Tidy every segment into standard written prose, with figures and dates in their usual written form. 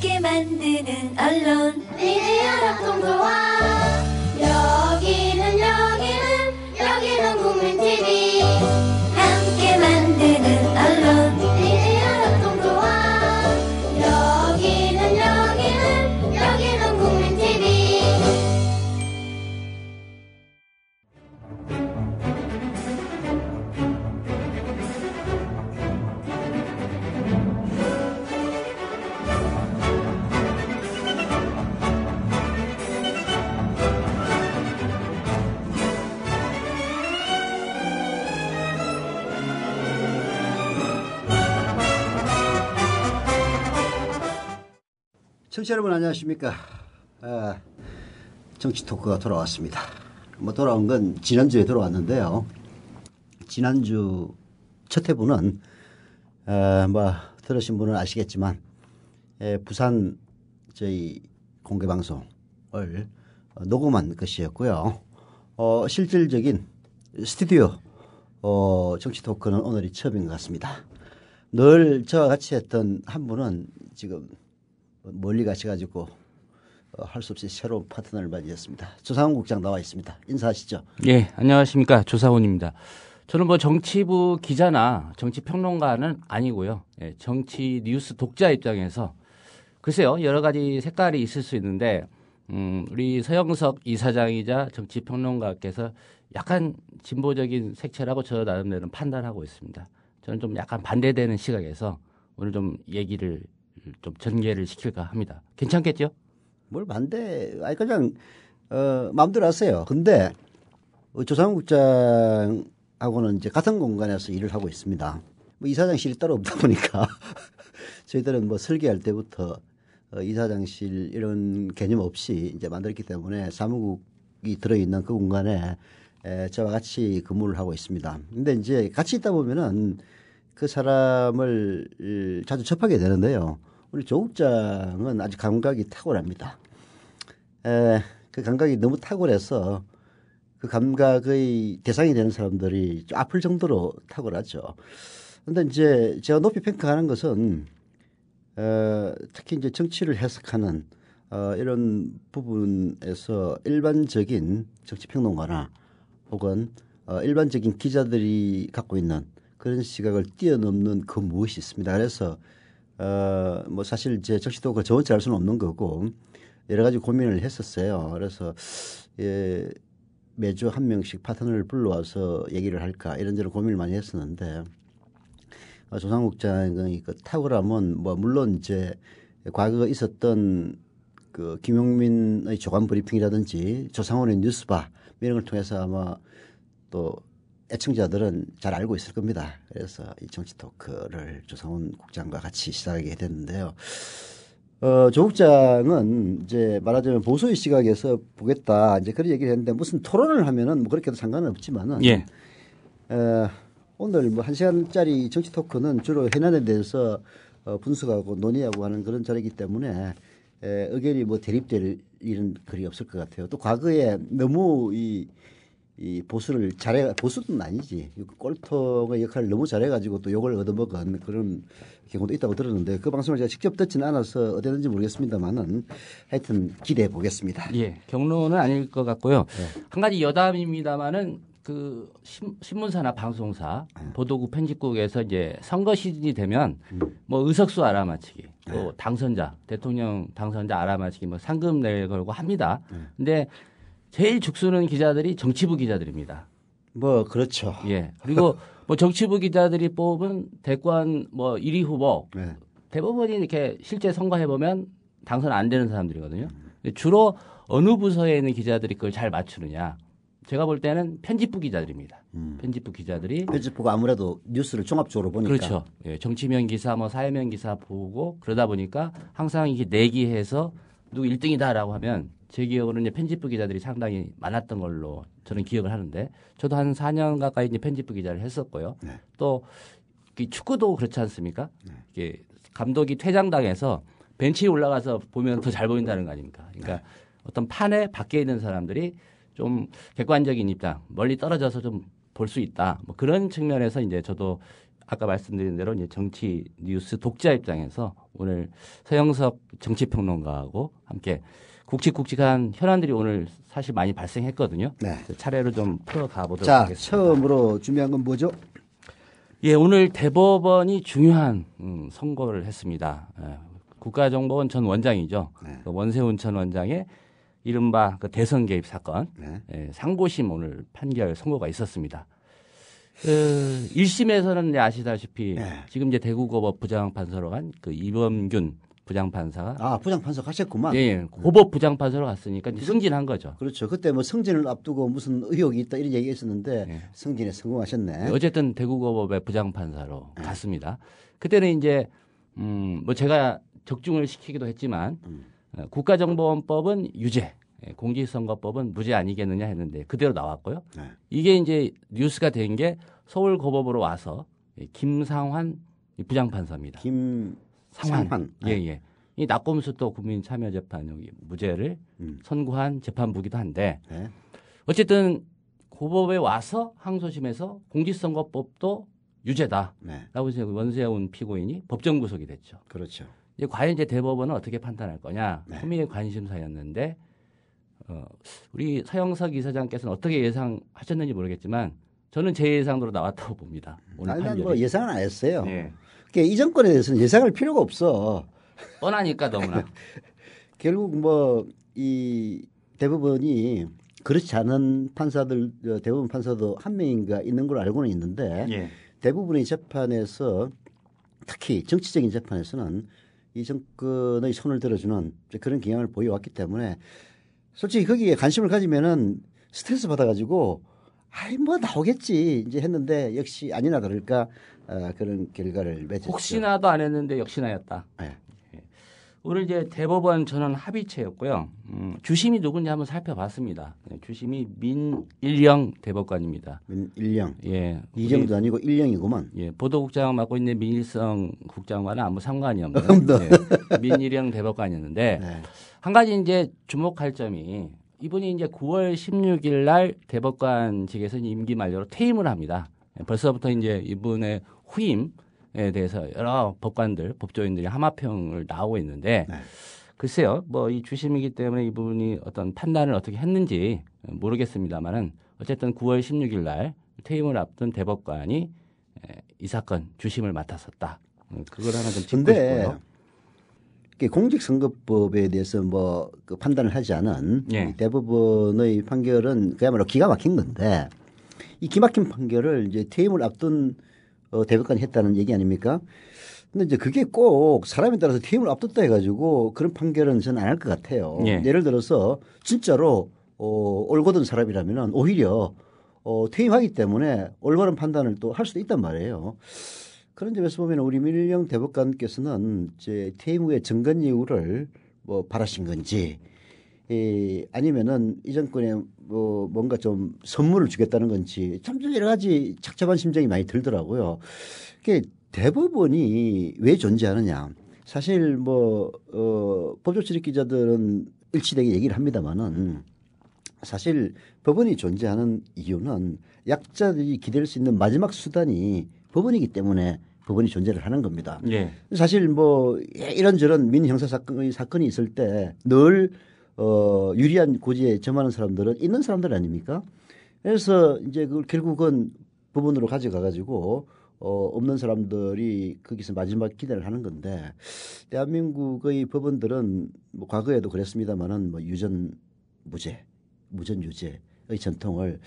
함께 만드는 언론 미디어 협동조합. 여기는 국민TV. 함께 만드는 언론 미디어 협동조합. 여기는 국민TV. 청취자 여러분 안녕하십니까. 정치 토크가 돌아왔습니다. 돌아온 건 지난주에 돌아왔는데요. 지난주 첫 회부는 들으신 분은 아시겠지만 부산 저희 공개방송을 녹음한 것이었고요. 실질적인 스튜디오 정치 토크는 오늘이 처음인 것 같습니다. 늘 저와 같이 했던 한 분은 지금 멀리 가셔가지고 할 수 없이 새로운 파트너를 맞이했습니다. 조상훈 국장 나와 있습니다. 인사하시죠. 예, 안녕하십니까. 조상훈입니다. 저는 정치부 기자나 정치평론가는 아니고요. 예, 정치 뉴스 독자 입장에서 글쎄요, 여러 가지 색깔이 있을 수 있는데 우리 서영석 이사장이자 정치평론가께서 약간 진보적인 색채라고 저 나름대로 판단하고 있습니다. 저는 좀 약간 반대되는 시각에서 오늘 좀 얘기를 좀 전개를 시킬까 합니다. 괜찮겠죠? 뭘 반대? 아니 그냥 마음대로 하세요. 근데 조상훈 국장하고는 이제 같은 공간에서 일을 하고 있습니다. 이사장실이 따로 없다 보니까 저희들은 설계할 때부터 이사장실 이런 개념 없이 이제 만들었기 때문에 사무국이 들어있는 그 공간에 저와 같이 근무를 하고 있습니다. 근데 이제 같이 있다 보면은 그 사람을 자주 접하게 되는데요. 우리 조 국장은 아주 감각이 탁월합니다. 그 감각이 너무 탁월해서 그 감각의 대상이 되는 사람들이 좀 아플 정도로 탁월하죠. 그런데 이제 제가 높이 평가하는 것은 특히 이제 정치를 해석하는 이런 부분에서 일반적인 정치평론가나 혹은 일반적인 기자들이 갖고 있는 그런 시각을 뛰어넘는 그 무엇이 있습니다. 그래서 사실 제 정치도 저 혼자 할 수는 없는 거고 여러 가지 고민을 했었어요. 그래서 매주 한 명씩 파트너를 불러와서 얘기를 할까 이런저런 고민을 많이 했었는데 조상훈 국장의 그 탁월함은 물론 이제 과거에 있었던 그 김용민의 조간 브리핑이라든지 조상훈의 뉴스바 이런 걸 통해서 아마 또 애청자들은 잘 알고 있을 겁니다. 그래서 이 정치 토크를 조상훈 국장과 같이 시작하게 됐는데요. 조 국장은 이제 말하자면 보수의 시각에서 보겠다 이제 그런 얘기를 했는데 무슨 토론을 하면은 그렇게도 상관은 없지만은 예. 오늘 1시간짜리 정치 토크는 주로 해난에 대해서 분석하고 논의하고 하는 그런 자리이기 때문에 의견이 대립될 일은 그리 없을 것 같아요. 또 과거에 너무 이 보수를 보수는 아니지. 꼴통의 역할을 너무 잘해가지고 또 욕을 얻어먹은 그런 경우도 있다고 들었는데 그 방송을 제가 직접 듣지는 않아서 어땠는지 모르겠습니다만은 하여튼 기대해 보겠습니다. 예, 경로는 아닐 것 같고요. 네. 한 가지 여담입니다만은 그 신문사나 방송사, 보도국 편집국에서 이제 선거 시즌이 되면 의석수 알아맞히기, 또 당선자, 대통령 당선자 알아맞히기 상금 낼 걸고 합니다. 근데 제일 죽수는 기자들이 정치부 기자들입니다. 그렇죠. 예. 그리고 정치부 기자들이 뽑은 대권 1위 후보 대부분이 이렇게 실제 선거해 보면 당선 안 되는 사람들이거든요. 주로 어느 부서에 있는 기자들이 그걸 잘 맞추느냐. 제가 볼 때는 편집부 기자들입니다. 편집부 기자들이. 편집부가 아무래도 뉴스를 종합적으로 보니까. 그렇죠. 예. 정치면 기사, 사회면 기사 보고 그러다 보니까 항상 이게 내기해서 누구 1등이다라고 하면 제 기억으로는 이제 편집부 기자들이 상당히 많았던 걸로 저는 기억을 하는데 저도 한 4년 가까이 이제 편집부 기자를 했었고요. 네. 또 축구도 그렇지 않습니까? 이게 감독이 퇴장당해서 벤치에 올라가서 보면 더 잘 보인다는 거 아닙니까? 그러니까 어떤 판에 밖에 있는 사람들이 좀 객관적인 입장, 멀리 떨어져서 좀 볼 수 있다. 그런 측면에서 이제 저도 아까 말씀드린 대로 이제 정치 뉴스 독자 입장에서 오늘 서영석 정치평론가하고 함께 굵직굵직한 현안들이 오늘 사실 많이 발생했거든요. 네. 차례로 좀 풀어가 보도록 자, 하겠습니다. 처음으로 준비한 건 뭐죠? 예, 오늘 대법원이 중요한 선고를 했습니다. 국가정보원 전 원장이죠. 네. 그 원세훈 전 원장의 이른바 그 대선 개입 사건 네. 상고심 오늘 판결 선고가 있었습니다. 1심에서는 아시다시피 네. 지금 이제 대구고법 부장판사로 간 그 이범균 부장판사가 아, 부장판사 가셨구만. 예, 고법 부장판사로 갔으니까 이제 승진한 거죠. 그렇죠. 그때 뭐 승진을 앞두고 무슨 의혹이 있다 이런 얘기가 있었는데 네. 승진에 성공하셨네. 어쨌든 대구고법의 부장판사로 갔습니다. 그때는 이제 뭐 제가 적중을 시키기도 했지만 국가정보원법은 유죄, 공직선거법은 무죄 아니겠느냐 했는데 그대로 나왔고요. 네. 이게 이제 뉴스가 된 게 서울고법으로 와서 김상환 부장판사입니다. 김상환. 예, 예. 이 낙검수도 국민참여재판 여기 무죄를 선고한 재판부기도 한데 네. 어쨌든 고법에 와서 항소심에서 공직선거법도 유죄다라고 네. 해서 원세훈 피고인이 법정 구속이 됐죠. 그렇죠. 이제 과연 이제 대법원은 어떻게 판단할 거냐 네. 국민의 관심사였는데 우리 서영석 이사장께서는 어떻게 예상하셨는지 모르겠지만 저는 제 예상대로 나왔다고 봅니다. 오늘 난 판결이. 뭐 예상은 안 했어요. 네. 그러니까 이 정권에 대해서는 예상할 필요가 없어. 뻔하니까 너무나. 결국 뭐 이 대법원이 그렇지 않은 판사들 대법원 판사도 한 명인가 있는 걸 알고는 있는데 예. 대부분의 재판에서 특히 정치적인 재판에서는 이 정권의 손을 들어주는 그런 경향을 보여왔기 때문에 솔직히 거기에 관심을 가지면은 스트레스 받아가지고 아이 뭐 나오겠지 이제 했는데 역시 아니나 다를까 그런 결과를 맺었죠. 혹시나도 안 했는데 역시나였다. 네. 오늘 이제 대법원 전원 합의체였고요. 주심이 누군지 한번 살펴봤습니다. 주심이 민일영 대법관입니다. 민일영. 예, 이정도 아니고 일영이구만. 예, 보도국장을 맡고 있는 민일성 국장과는 아무 상관이 없는 예, 민일영 대법관이었는데 네. 한 가지 이제 주목할 점이 이분이 이제 9월 16일 날 대법관직에서 임기 만료로 퇴임을 합니다. 벌써부터 이제 이분의 후임에 대해서 여러 법관들, 법조인들이 함화평을 나오고 있는데 네. 글쎄요, 뭐 이 주심이기 때문에 이분이 어떤 판단을 어떻게 했는지 모르겠습니다만은 어쨌든 9월 16일 날 퇴임을 앞둔 대법관이 이 사건 주심을 맡았었다. 그걸 하나 좀 짚고 싶고요. 공직선거법에 대해서 뭐그 판단을 하지 않은 예. 대법원의 판결은 그야말로 기가 막힌 건데 이 기막힌 판결을 이제 퇴임을 앞둔 대법관이 했다는 얘기 아닙니까? 근데 이제 그게 꼭 사람에 따라서 퇴임을 앞뒀다 해가지고 그런 판결은 저는 안 할 것 같아요. 예. 예를 들어서 진짜로 올곧은 사람이라면 오히려 퇴임하기 때문에 올바른 판단을 또 할 수도 있단 말이에요. 그런 점에서 보면 우리 민일영 대법관께서는 이제 퇴임 후에 정관 이유를 뭐 바라신 건지 아니면은 이 정권에 뭐 뭔가 좀 선물을 주겠다는 건지 참 여러 가지 착잡한 심정이 많이 들더라고요. 그게 대법원이 왜 존재하느냐? 사실 뭐 법조 출입 기자들은 일치되게 얘기를 합니다만은 사실 법원이 존재하는 이유는 약자들이 기댈 수 있는 마지막 수단이 법원이기 때문에 법원이 존재를 하는 겁니다. 예. 사실 뭐 이런저런 민형사 사건이 있을 때 늘 유리한 고지에 점하는 사람들은 있는 사람들 아닙니까? 그래서 이제 그걸 결국은 법원으로 가져가 가지고 없는 사람들이 거기서 마지막 기대를 하는 건데 대한민국의 법원들은 뭐 과거에도 그랬습니다만은 뭐 유전 무죄, 무전 유죄의 전통을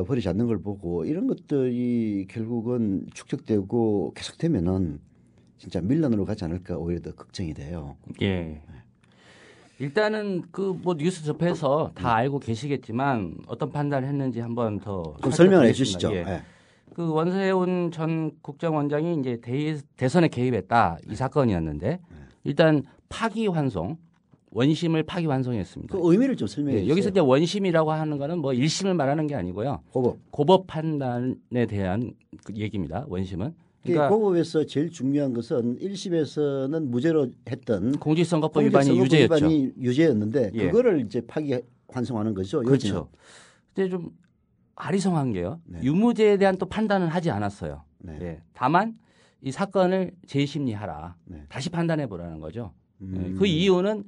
버리지 않는 걸 보고 이런 것들이 결국은 축적되고 계속되면은 진짜 밀란으로 가지 않을까 오히려 더 걱정이 돼요. 예. 일단은 그 뭐 뉴스 접해서 다 알고 계시겠지만 어떤 판단을 했는지 한번 더 좀 설명을 살펴보겠습니다. 해주시죠. 예. 네. 그 원세훈 전 국정원장이 이제 대선에 개입했다 이 사건이었는데 일단 파기환송 원심을 파기환송했습니다. 그 의미를 좀 설명해 주세요. 여기서 이제 원심이라고 하는 거는 뭐 1심을 말하는 게 아니고요. 고법 판단에 대한 그 얘기입니다. 원심은. 그러니까 고법에서 제일 중요한 것은 1심에서는 무죄로 했던 공직선거법 위반이 유죄였죠. 위반이 유죄였는데 예. 그거를 이제 파기환송하는 거죠. 그렇죠. 근데 좀 아리송한 게요. 네. 유무죄에 대한 또 판단은 하지 않았어요. 네. 예. 다만 이 사건을 재심리하라. 네. 다시 판단해 보라는 거죠. 예. 그 이유는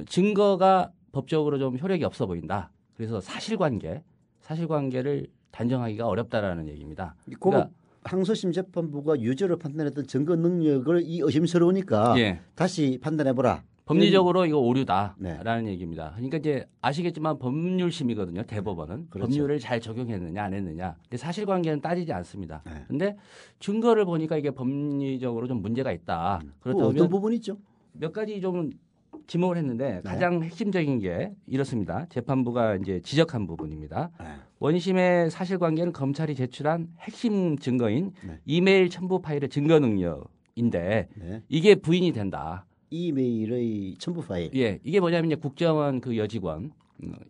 증거가 법적으로 좀 효력이 없어 보인다. 그래서 사실관계를 단정하기가 어렵다라는 얘기입니다. 그러니까 항소심 재판부가 유죄로 판단했던 증거 능력을 이 의심스러우니까 예. 다시 판단해보라. 법리적으로 이거 오류다라는 네. 얘기입니다. 그러니까 이제 아시겠지만 법률심이거든요. 대법원은 그렇죠. 법률을 잘 적용했느냐 안 했느냐. 근데 사실관계는 따지지 않습니다. 네. 근데 증거를 보니까 이게 법리적으로 좀 문제가 있다. 그렇다면 어떤 부분이죠? 몇 가지 좀 지목을 했는데 가장 핵심적인 게 이렇습니다. 재판부가 이제 지적한 부분입니다. 네. 원심의 사실관계는 검찰이 제출한 핵심 증거인 네. 이메일 첨부 파일의 증거 능력인데 네. 이게 부인이 된다. 이메일의 첨부 파일. 예, 이게 뭐냐면 이제 국정원 그 여직원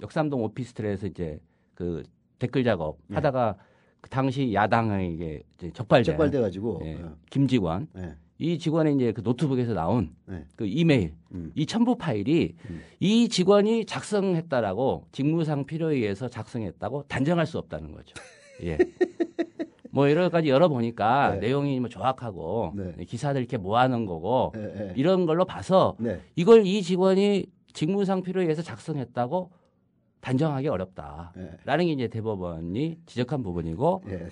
역삼동 오피스텔에서 이제 그 댓글 작업 네. 하다가 그 당시 야당에게 이제 적발돼 가지고 예, 김직원 네. 이 직원의 이제 그 노트북에서 나온 네. 그 이메일 이 첨부 파일이 이 직원이 작성했다라고 직무상 필요에 의해서 작성했다고 단정할 수 없다는 거죠. 예. 뭐 여러 가지 열어보니까 네. 내용이 뭐 정확하고 네. 기사들 이렇게 모아놓은 거고 네. 네. 이런 걸로 봐서 네. 이걸 이 직원이 직무상 필요에 의해서 작성했다고 단정하기 어렵다라는 게 이제 대법원이 지적한 부분이고 네.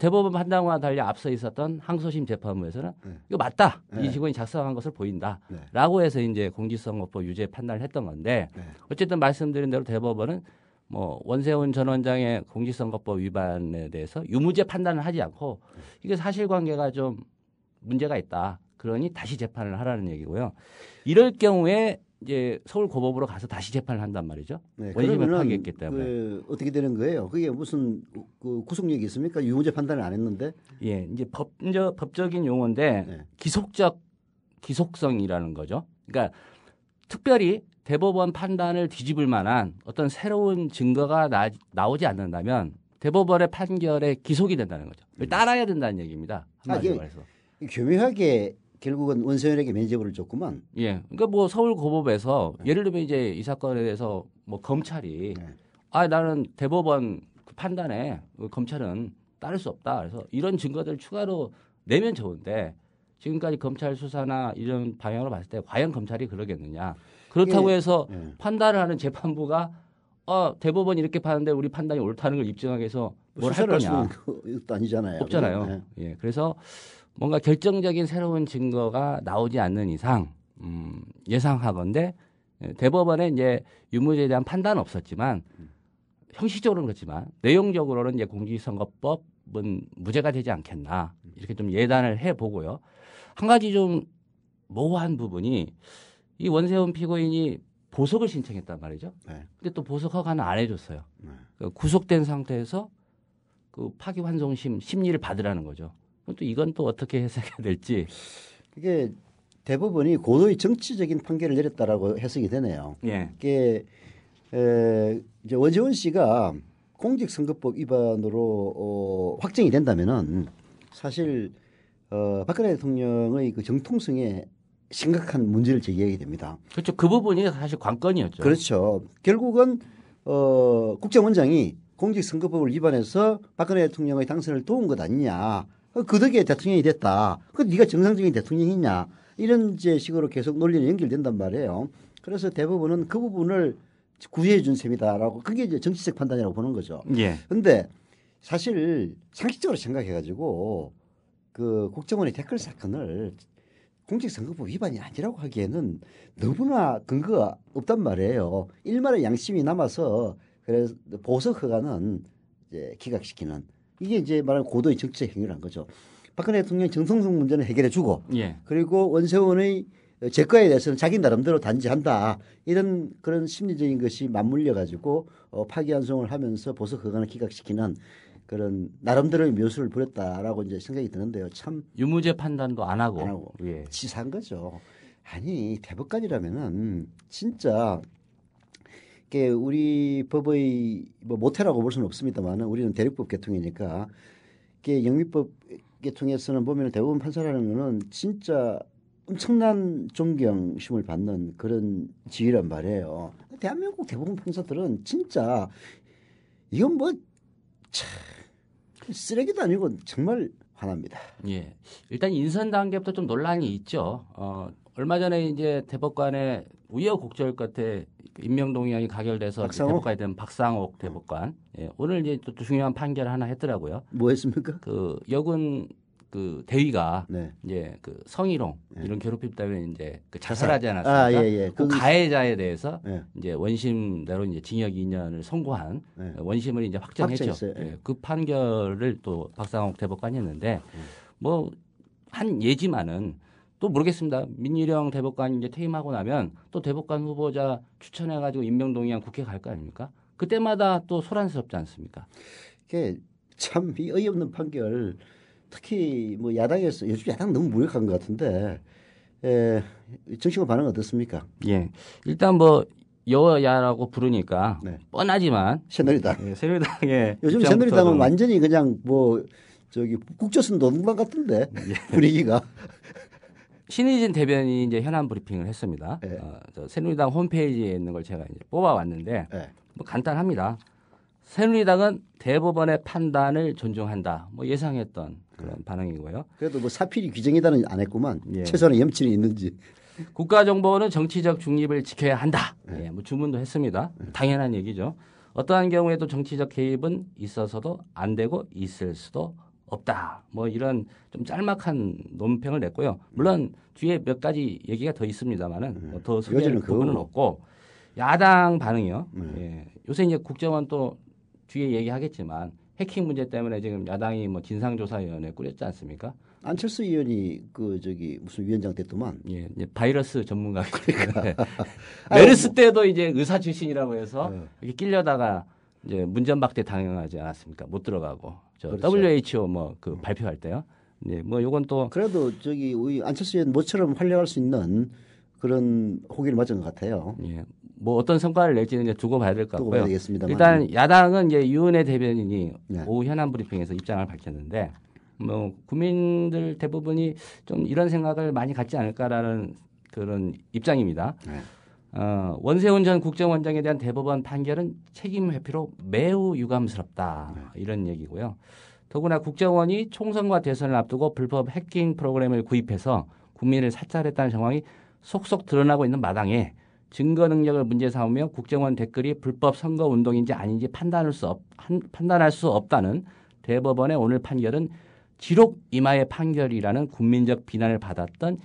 대법원 판단과 달리 앞서 있었던 항소심 재판부에서는 네. 이거 맞다. 네. 이 직원이 작성한 것을 보인다라고 해서 이제 공직선거법 유죄 판단을 했던 건데 네. 어쨌든 말씀드린 대로 대법원은 뭐 원세훈 전 원장의 공직선거법 위반에 대해서 유무죄 판단을 하지 않고 이게 사실관계가 좀 문제가 있다. 그러니 다시 재판을 하라는 얘기고요. 이럴 경우에 이제 서울 고법으로 가서 다시 재판을 한단 말이죠. 네. 원심을 그러면은 파기했기 때문에. 어떻게 되는 거예요? 그게 무슨 그 구속력이 있습니까? 유무죄 판단을 안 했는데. 예, 이제 법적인 용어인데 네. 기속성이라는 거죠. 그러니까 특별히 대법원 판단을 뒤집을 만한 어떤 새로운 증거가 나오지 않는다면 대법원의 판결에 기속이 된다는 거죠. 따라야 된다는 얘기입니다. 한마디로 말해서. 교묘하게 결국은 원세훈에게 면죄부를 줬구만. 예, 그러니까 뭐 서울 고법에서 예를 들면 이제 이 사건에 대해서 뭐 검찰이 네. 나는 대법원 그 판단에 검찰은 따를 수 없다. 그래서 이런 증거들 추가로 내면 좋은데 지금까지 검찰 수사나 이런 방향으로 봤을 때 과연 검찰이 그러겠느냐. 그렇다고 해서 네. 판단을 하는 재판부가 대법원이 이렇게 파는데 우리 판단이 옳다는 걸 입증하기 위해서 뭘 할 거냐. 것도 아니잖아요. 없잖아요. 네. 예, 그래서 뭔가 결정적인 새로운 증거가 나오지 않는 이상 예상하건대 대법원에 이제 유무죄에 대한 판단은 없었지만 형식적으로는 그렇지만 내용적으로는 이제 공직선거법은 무죄가 되지 않겠나 이렇게 좀 예단을 해보고요. 한 가지 좀 모호한 부분이 이 원세훈 피고인이 보석을 신청했단 말이죠. 네. 근데 또 보석 허가는 안 해줬어요. 네. 구속된 상태에서 그 파기환송심 심리를 받으라는 거죠. 또 이건 또 어떻게 해석해야 될지. 이게 대법원이 고도의 정치적인 판결을 내렸다라고 해석이 되네요. 예. 이게 이제 원재원 씨가 공직선거법 위반으로 확정이 된다면은 사실 박근혜 대통령의 그 정통성에 심각한 문제를 제기하게 됩니다. 그렇죠. 그 부분이 사실 관건이었죠. 그렇죠. 결국은 국정원장이 공직선거법을 위반해서 박근혜 대통령의 당선을 도운 것 아니냐. 그 덕에 대통령이 됐다. 그 네가 정상적인 대통령이냐. 이런 이제 식으로 계속 논리는 연결된단 말이에요. 그래서 대법원은 그 부분을 구제해 준 셈이다라고 그게 이제 정치적 판단이라고 보는 거죠. 예. 그런데 사실 상식적으로 생각해 가지고 그 국정원의 댓글 사건을 공직선거법 위반이 아니라고 하기에는 너무나 근거가 없단 말이에요. 일말의 양심이 남아서 그래서 보석 허가는 이제 기각시키는 이게 이제 말하는 고도의 정치적 행위란 거죠. 박근혜 대통령 정성성 문제는 해결해 주고 예. 그리고 원세훈의 제거에 대해서는 자기 나름대로 단지한다. 이런 그런 심리적인 것이 맞물려 가지고 파기환송을 하면서 보석 허가를 기각시키는 그런 나름대로의 묘수를 부렸다라고 이제 생각이 드는데요. 참 유무죄 판단도 안 하고. 예. 치사한 거죠. 아니 대법관이라면은 진짜 이게 우리 법의 뭐 모태라고 볼 수는 없습니다만 우리는 대륙법 계통이니까 이게 영미법 계통에서는 보면 대법원 판사라는 거는 진짜 엄청난 존경심을 받는 그런 지위란 말이에요. 대한민국 대법원 판사들은 진짜 이건 뭐 참 쓰레기도 아니고 정말 화납니다. 예. 일단 인선 단계부터 좀 논란이 있죠. 얼마 전에 이제 대법관에 우여곡절 끝에 임명동의안이 가결돼서 박상옥? 대법관이 된 박상옥 대법관. 예. 오늘 이제 또 중요한 판결 하나 했더라고요. 뭐 했습니까? 그 여군 그 대위가 네. 이제 그 성희롱 이런 괴롭힘 때문에 이제 그 자살. 자살하지 않았습니까? 아, 예, 예. 그 가해자에 대해서 예. 이제 원심대로 이제 징역 2년을 선고한 네. 원심을 이제 확정했죠. 확정했어요. 예. 예, 그 판결을 또 박상옥 대법관이 했는데 뭐 한 예지만은 또 모르겠습니다. 민유령 대법관이 이제 퇴임하고 나면 또 대법관 후보자 추천해가지고 임명동의안 국회 갈 거 아닙니까? 그때마다 또 소란스럽지 않습니까? 이게 참 이 어이없는 판결. 특히 뭐 야당에서 요즘 야당 너무 무력한 것 같은데 정치권 반응 어떻습니까? 예, 일단 뭐 여야라고 부르니까 네. 뻔하지만 새누리당. 예, 새누리당의 요즘 입장부터는 새누리당은 완전히 그냥 뭐 저기 국조선 노동당 같은데 분위기가. 신의진 대변인이 이제 현안 브리핑을 했습니다. 예. 저 새누리당 홈페이지에 있는 걸 제가 이제 뽑아왔는데 예. 뭐 간단합니다. 새누리당은 대법원의 판단을 존중한다. 뭐 예상했던 그런 반응이고요. 그래도 뭐 사필이 규정이다는 안 했구만. 예. 최소한의 염치는 있는지. 국가정보원은 정치적 중립을 지켜야 한다. 예, 뭐 주문도 했습니다. 당연한 얘기죠. 어떠한 경우에도 정치적 개입은 있어서도 안 되고 있을 수도 없다. 뭐 이런 좀 짤막한 논평을 냈고요. 물론 뒤에 몇 가지 얘기가 더 있습니다만은 뭐더 소개할 요즘은 부분은 그거고. 없고 야당 반응이요. 예. 요새 이제 국정원 또 뒤에 얘기하겠지만 해킹 문제 때문에 지금 야당이 뭐 진상조사위원회 꾸렸지 않습니까? 안철수 의원이 그 저기 무슨 위원장 됐더만. 예, 이제 바이러스 전문가이기 때문에 메르스 때도 이제 의사 출신이라고 해서 이렇게 끼려다가 이제 문전박대 당하지 않았습니까? 못 들어가고 저 그렇죠. WHO 뭐 그 발표할 때요. 네, 뭐 요건 또 그래도 저기 우리 안철수 의원 모처럼 활약할 수 있는 그런 호기를 맞은 것 같아요. 예, 뭐 어떤 성과를 낼지는 이제 두고 봐야 될 것 두고 같고요. 봐야 되겠습니다만. 일단 야당은 이제 유은혜 대변인이 네. 오후 현안 브리핑에서 입장을 밝혔는데 뭐 국민들 대부분이 좀 이런 생각을 많이 갖지 않을까라는 그런 입장입니다. 네. 원세훈 전 국정원장에 대한 대법원 판결은 책임 회피로 매우 유감스럽다. 이런 얘기고요. 더구나 국정원이 총선과 대선을 앞두고 불법 해킹 프로그램을 구입해서 국민을 사찰했다는 정황이 속속 드러나고 있는 마당에 증거 능력을 문제 삼으며 국정원 댓글이 불법 선거 운동인지 아닌지 판단할 수 없다는 대법원의 오늘 판결은 지록 이마의 판결이라는 국민적 비난을 받았던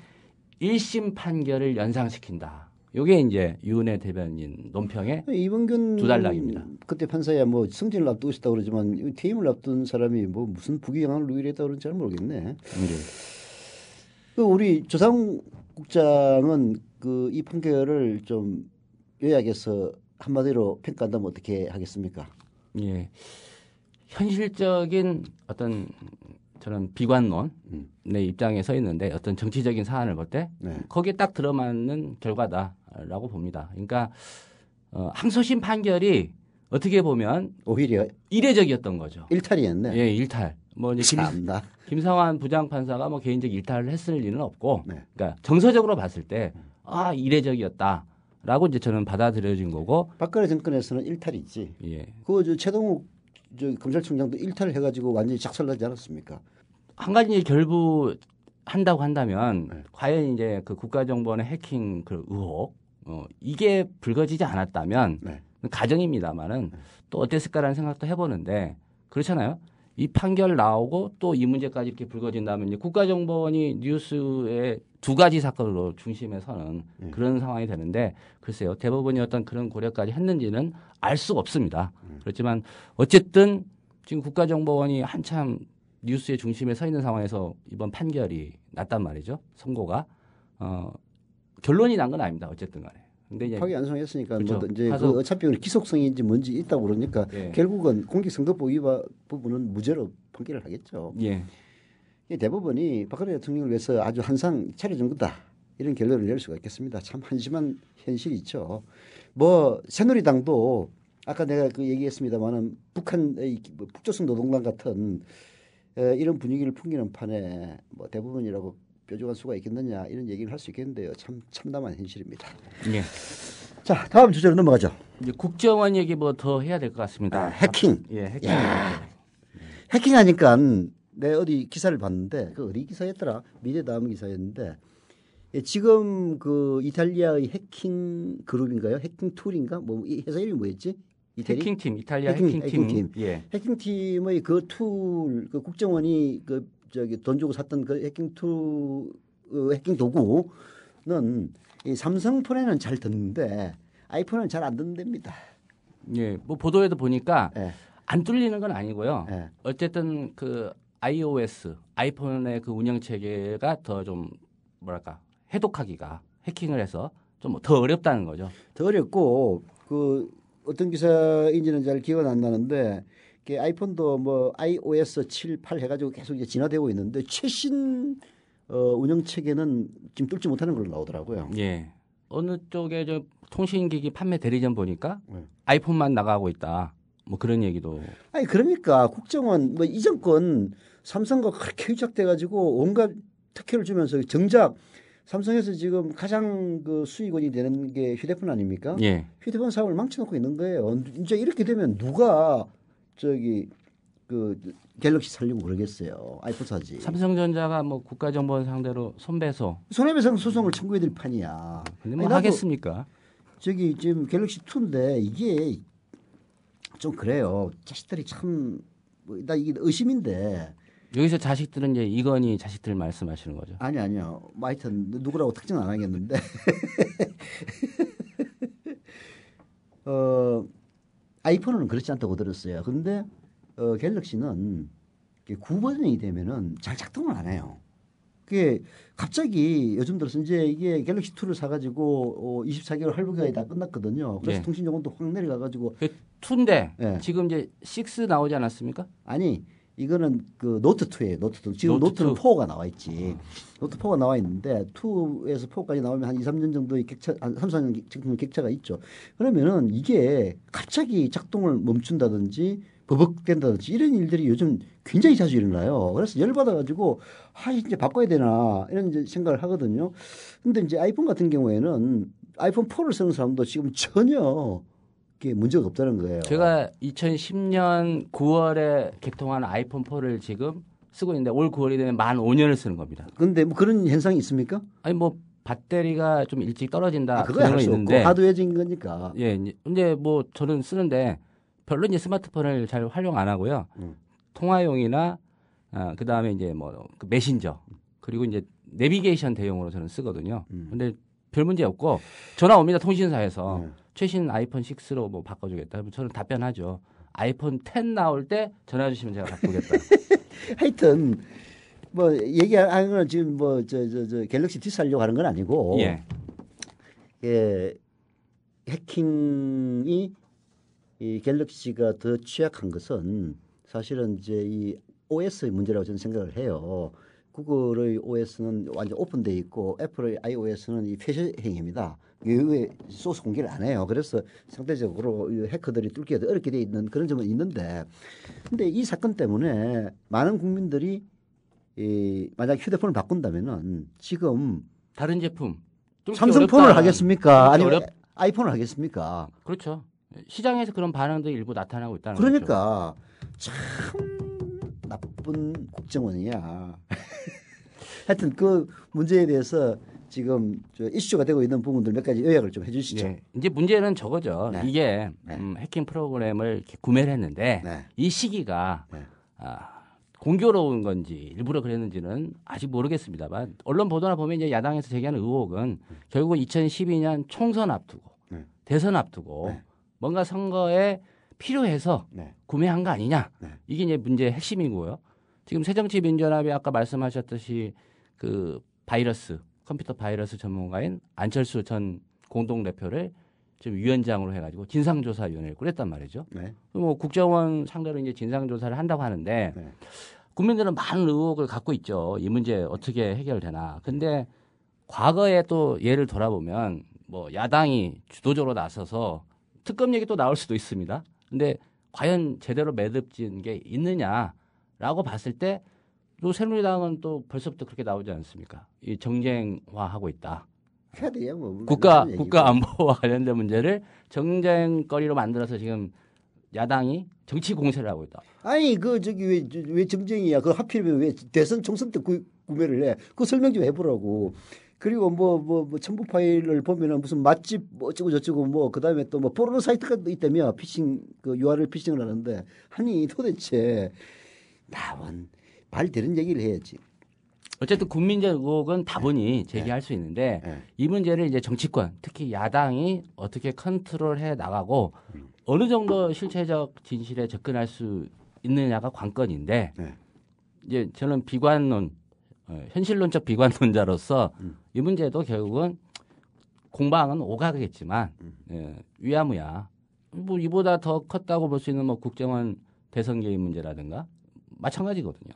1심 판결을 연상시킨다. 이게 이제 유은혜 대변인 논평의 이범균 두 단락입니다. 그때 판사야 뭐 승진을 앞두고 있었다고 그러지만 퇴임을 앞둔 사람이 뭐 무슨 부귀영화를 누리려 했다고 그런지 잘 모르겠네. 그 우리 조상욱 국장은 그 이 판결을 좀 요약해서 한마디로 평가한다면 어떻게 하겠습니까? 예. 현실적인 어떤 저는 비관론의 입장에 서 있는데 어떤 정치적인 사안을 볼 때 네. 거기에 딱 들어맞는 결과다라고 봅니다. 그러니까 항소심 판결이 어떻게 보면 오히려 이례적이었던 거죠. 일탈이었네. 예, 일탈. 뭐 이제 참나. 김상환 부장판사가 뭐 개인적 일탈을 했을 리는 없고, 네. 그러니까 정서적으로 봤을 때 이례적이었다라고 이제 저는 받아들여진 거고, 박근혜 정권에서는 일탈이지. 예. 그 최동욱 검찰총장도 일탈을 해가지고 완전히 작살나지 않았습니까? 한 가지 이제 결부한다고 한다면 네. 과연 이제 그 국가정보원의 해킹 그 의혹 이게 불거지지 않았다면 네. 가정입니다만은 또 어땠을까라는 생각도 해보는데 그렇잖아요. 이 판결 나오고 또 이 문제까지 이렇게 불거진다면 이제 국가정보원이 뉴스의 두 가지 사건으로 중심에 서는 그런 상황이 되는데 글쎄요. 대법원이 어떤 그런 고려까지 했는지는 알 수가 없습니다. 그렇지만 어쨌든 지금 국가정보원이 한참 뉴스의 중심에 서 있는 상황에서 이번 판결이 났단 말이죠. 선고가. 결론이 난 건 아닙니다. 어쨌든 간에. 근데 이제 파기 안성했으니까 그렇죠. 뭐 이제 가서- 그 어차피 기속성인지 뭔지 있다고 그러니까 예. 결국은 공직선거법 위반 부분은 무죄로 판결을 하겠죠. 예. 이 대법원이 박근혜 대통령을 위해서 아주 한상 차려준 거다. 이런 결론을 낼 수가 있겠습니다. 참 한심한 현실이 있죠. 뭐 새누리당도 아까 내가 그 얘기했습니다만은 북한의 북조선 노동당 같은 이런 분위기를 풍기는 판에 뭐 대부분이라고 뾰족할 수가 있겠느냐 이런 얘기를 할 수 있겠는데요. 참 참담한 현실입니다. 예. 자 다음 주제로 넘어가죠. 이제 국정원 얘기 뭐 더 해야 될 것 같습니다. 해킹. 예, 해킹. 해킹하니까 내 어디 기사를 봤는데 그 어디 기사였더라? 미래다음 기사였는데 예, 지금 그 이탈리아의 해킹 그룹인가요? 해킹 툴인가? 뭐 이 회사 이름이 뭐였지? 해킹팀, 이탈리아 해킹팀. 예. 해킹팀의 그 툴, 그 국정원이 그 저기 돈 주고 샀던 그 해킹 툴, 해킹 도구는 이 삼성폰에는 잘 듣는데 아이폰은 잘 안 듣는답니다. 예. 뭐 보도에도 보니까 예. 안 뚫리는 건 아니고요. 예. 어쨌든 그 iOS, 아이폰의 그 운영 체계가 더 좀 뭐랄까 해독하기가 해킹을 해서 좀 더 어렵다는 거죠. 더 어렵고 그 어떤 기사인지는 잘 기억은 안 나는데 그 아이폰도 뭐 iOS 7, 8 해가지고 계속 이제 진화되고 있는데 최신 운영 체계는 지금 뚫지 못하는 걸로 나오더라고요. 예. 어느 쪽에 저 통신기기 판매 대리점 보니까 아이폰만 나가고 있다. 뭐 그런 얘기도. 아니 그러니까 국정원 뭐 이 정권 삼성과 그렇게 휴작돼가지고 온갖 특혜를 주면서 정작 삼성에서 지금 가장 그 수익원이 되는 게 휴대폰 아닙니까? 예. 휴대폰 사업을 망쳐놓고 있는 거예요. 이제 이렇게 되면 누가 저기 그 갤럭시 살려고 그러겠어요. 아이폰 사지. 삼성전자가 뭐 국가정보원 상대로 손배소. 손해배상 소송을 청구해드릴 판이야. 근데 뭐 아니, 나도 하겠습니까? 저기 지금 갤럭시 2인데 이게 좀 그래요. 자식들이 참 나 이게 의심인데. 여기서 자식들은 이제 이건희 자식들 말씀하시는 거죠. 아니요. 뭐 하여튼 누구라고 특정 안 하겠는데. 아이폰은 그렇지 않다고 들었어요. 근데 갤럭시는 9버전이 되면은 잘 작동을 안 해요. 그게 갑자기 요즘 들어서 이제 이게 갤럭시 2를 사가지고 24개월 할부 기간이 다 끝났거든요. 그래서 예. 통신 요금도 확 내려가가지고. 그 2인데 예. 지금 이제 6 나오지 않았습니까? 아니 이거는 그 노트 2예요. 노트 2. 지금 노트 노트는 2. 4가 나와 있지. 노트 4가 나와 있는데 2에서 4까지 나오면 한 2, 3년 정도의 격차, 한 3, 4년 정도 격차가 있죠. 그러면은 이게 갑자기 작동을 멈춘다든지 버벅된다든지 이런 일들이 요즘 굉장히 자주 일어나요. 그래서 열받아가지고 이제 바꿔야 되나 이런 이제 생각을 하거든요. 근데 이제 아이폰 같은 경우에는 아이폰 4를 쓰는 사람도 지금 전혀 이게 문제가 없다는 거예요. 제가 2010년 9월에 개통한 아이폰 4를 지금 쓰고 있는데 올 9월이 되면 만 5년을 쓰는 겁니다. 근데 뭐 그런 현상이 있습니까? 아니 뭐 배터리가 좀 일찍 떨어진다 그거 할 그런 수 건 없고 있는데 하드웨어적인 거니까. 예, 근데 뭐 저는 쓰는데 별로 이제 스마트폰을 잘 활용 안 하고요. 통화용이나 그 다음에 이제 뭐 그 메신저 그리고 이제 내비게이션 대용으로 저는 쓰거든요. 근데 별 문제 없고 전화 옵니다 통신사에서 최신 아이폰 6로 뭐 바꿔주겠다. 그러면 저는 답변하죠. 아이폰 10 나올 때 전화 주시면 제가 바꾸겠다. 하여튼 뭐 얘기하는 건 지금 뭐 저 갤럭시 D 살려고 하는 건 아니고 예. 예, 해킹이 이 갤럭시가 더 취약한 것은 사실은 이제 이 OS의 문제라고 저는 생각을 해요. 구글의 OS는 완전 오픈되어 있고 애플의 iOS는 이 폐쇄 행위입니다. 이후에 소스 공개를 안 해요. 그래서 상대적으로 이 해커들이 뚫기가 어렵게 되어 있는 그런 점은 있는데, 근데 이 사건 때문에 많은 국민들이 만약 휴대폰을 바꾼다면은 지금 다른 제품 삼성폰을 어렵다. 하겠습니까? 아니면 어렵... 아이폰을 하겠습니까? 그렇죠. 시장에서 그런 반응도 일부 나타나고 있다는 거죠. 그러니까 참 나쁜 국정원이야. 하여튼 그 문제에 대해서 지금 이슈가 되고 있는 부분들 몇 가지 요약을 좀 해주시죠. 예. 이제 문제는 저거죠. 네. 이게 네. 해킹 프로그램을 이렇게 구매를 했는데 네. 이 시기가 네. 공교로운 건지 일부러 그랬는지는 아직 모르겠습니다만 언론 보도나 보면 이제 야당에서 제기하는 의혹은 결국 2012년 총선 앞두고 네. 대선 앞두고 네. 뭔가 선거에 필요해서 네. 구매한 거 아니냐. 네. 이게 이제 문제의 핵심이고요. 지금 새정치민주연합이 아까 말씀하셨듯이 그 바이러스 컴퓨터 바이러스 전문가인 안철수 전 공동대표를 지금 위원장으로 해가지고 진상조사위원회를 꾸렸단 말이죠. 네. 뭐 국정원 상대로 이제 진상조사를 한다고 하는데 네. 국민들은 많은 의혹을 갖고 있죠. 이 문제 어떻게 해결되나. 근데 과거에 또 예를 돌아보면 뭐 야당이 주도적으로 나서서 특검 얘기 또 나올 수도 있습니다. 근데 과연 제대로 매듭진 게 있느냐라고 봤을 때 또 새누리당은 또 벌써부터 그렇게 나오지 않습니까? 이 정쟁화하고 있다. 해야 돼요. 뭐 국가 안보와 관련된 문제를 정쟁거리로 만들어서 지금 야당이 정치 공세를 하고 있다. 아니 왜 정쟁이야? 그 하필이면 왜 대선 총선 때 구매를 해? 그 설명 좀 해보라고. 그리고 뭐 첨부 파일을 보면은 무슨 맛집 뭐 어쩌고 저쩌고 뭐 그다음에 또 뭐 포르노 사이트가 있다며 피싱 그 URL 피싱을 하는데 아니 도대체 나원 말 되는 얘기를 해야지. 어쨌든 국민제국은 다분히 제기할 수 있는데 이 문제를 이제 정치권 특히 야당이 어떻게 컨트롤해 나가고 어느 정도 실체적 진실에 접근할 수 있느냐가 관건인데 이제 저는 비관론 현실론적 비관론자로서 이 문제도 결국은 공방은 오가겠지만 위야무야 뭐 이보다 더 컸다고 볼 수 있는 뭐 국정원 대선 개입 문제라든가 마찬가지거든요.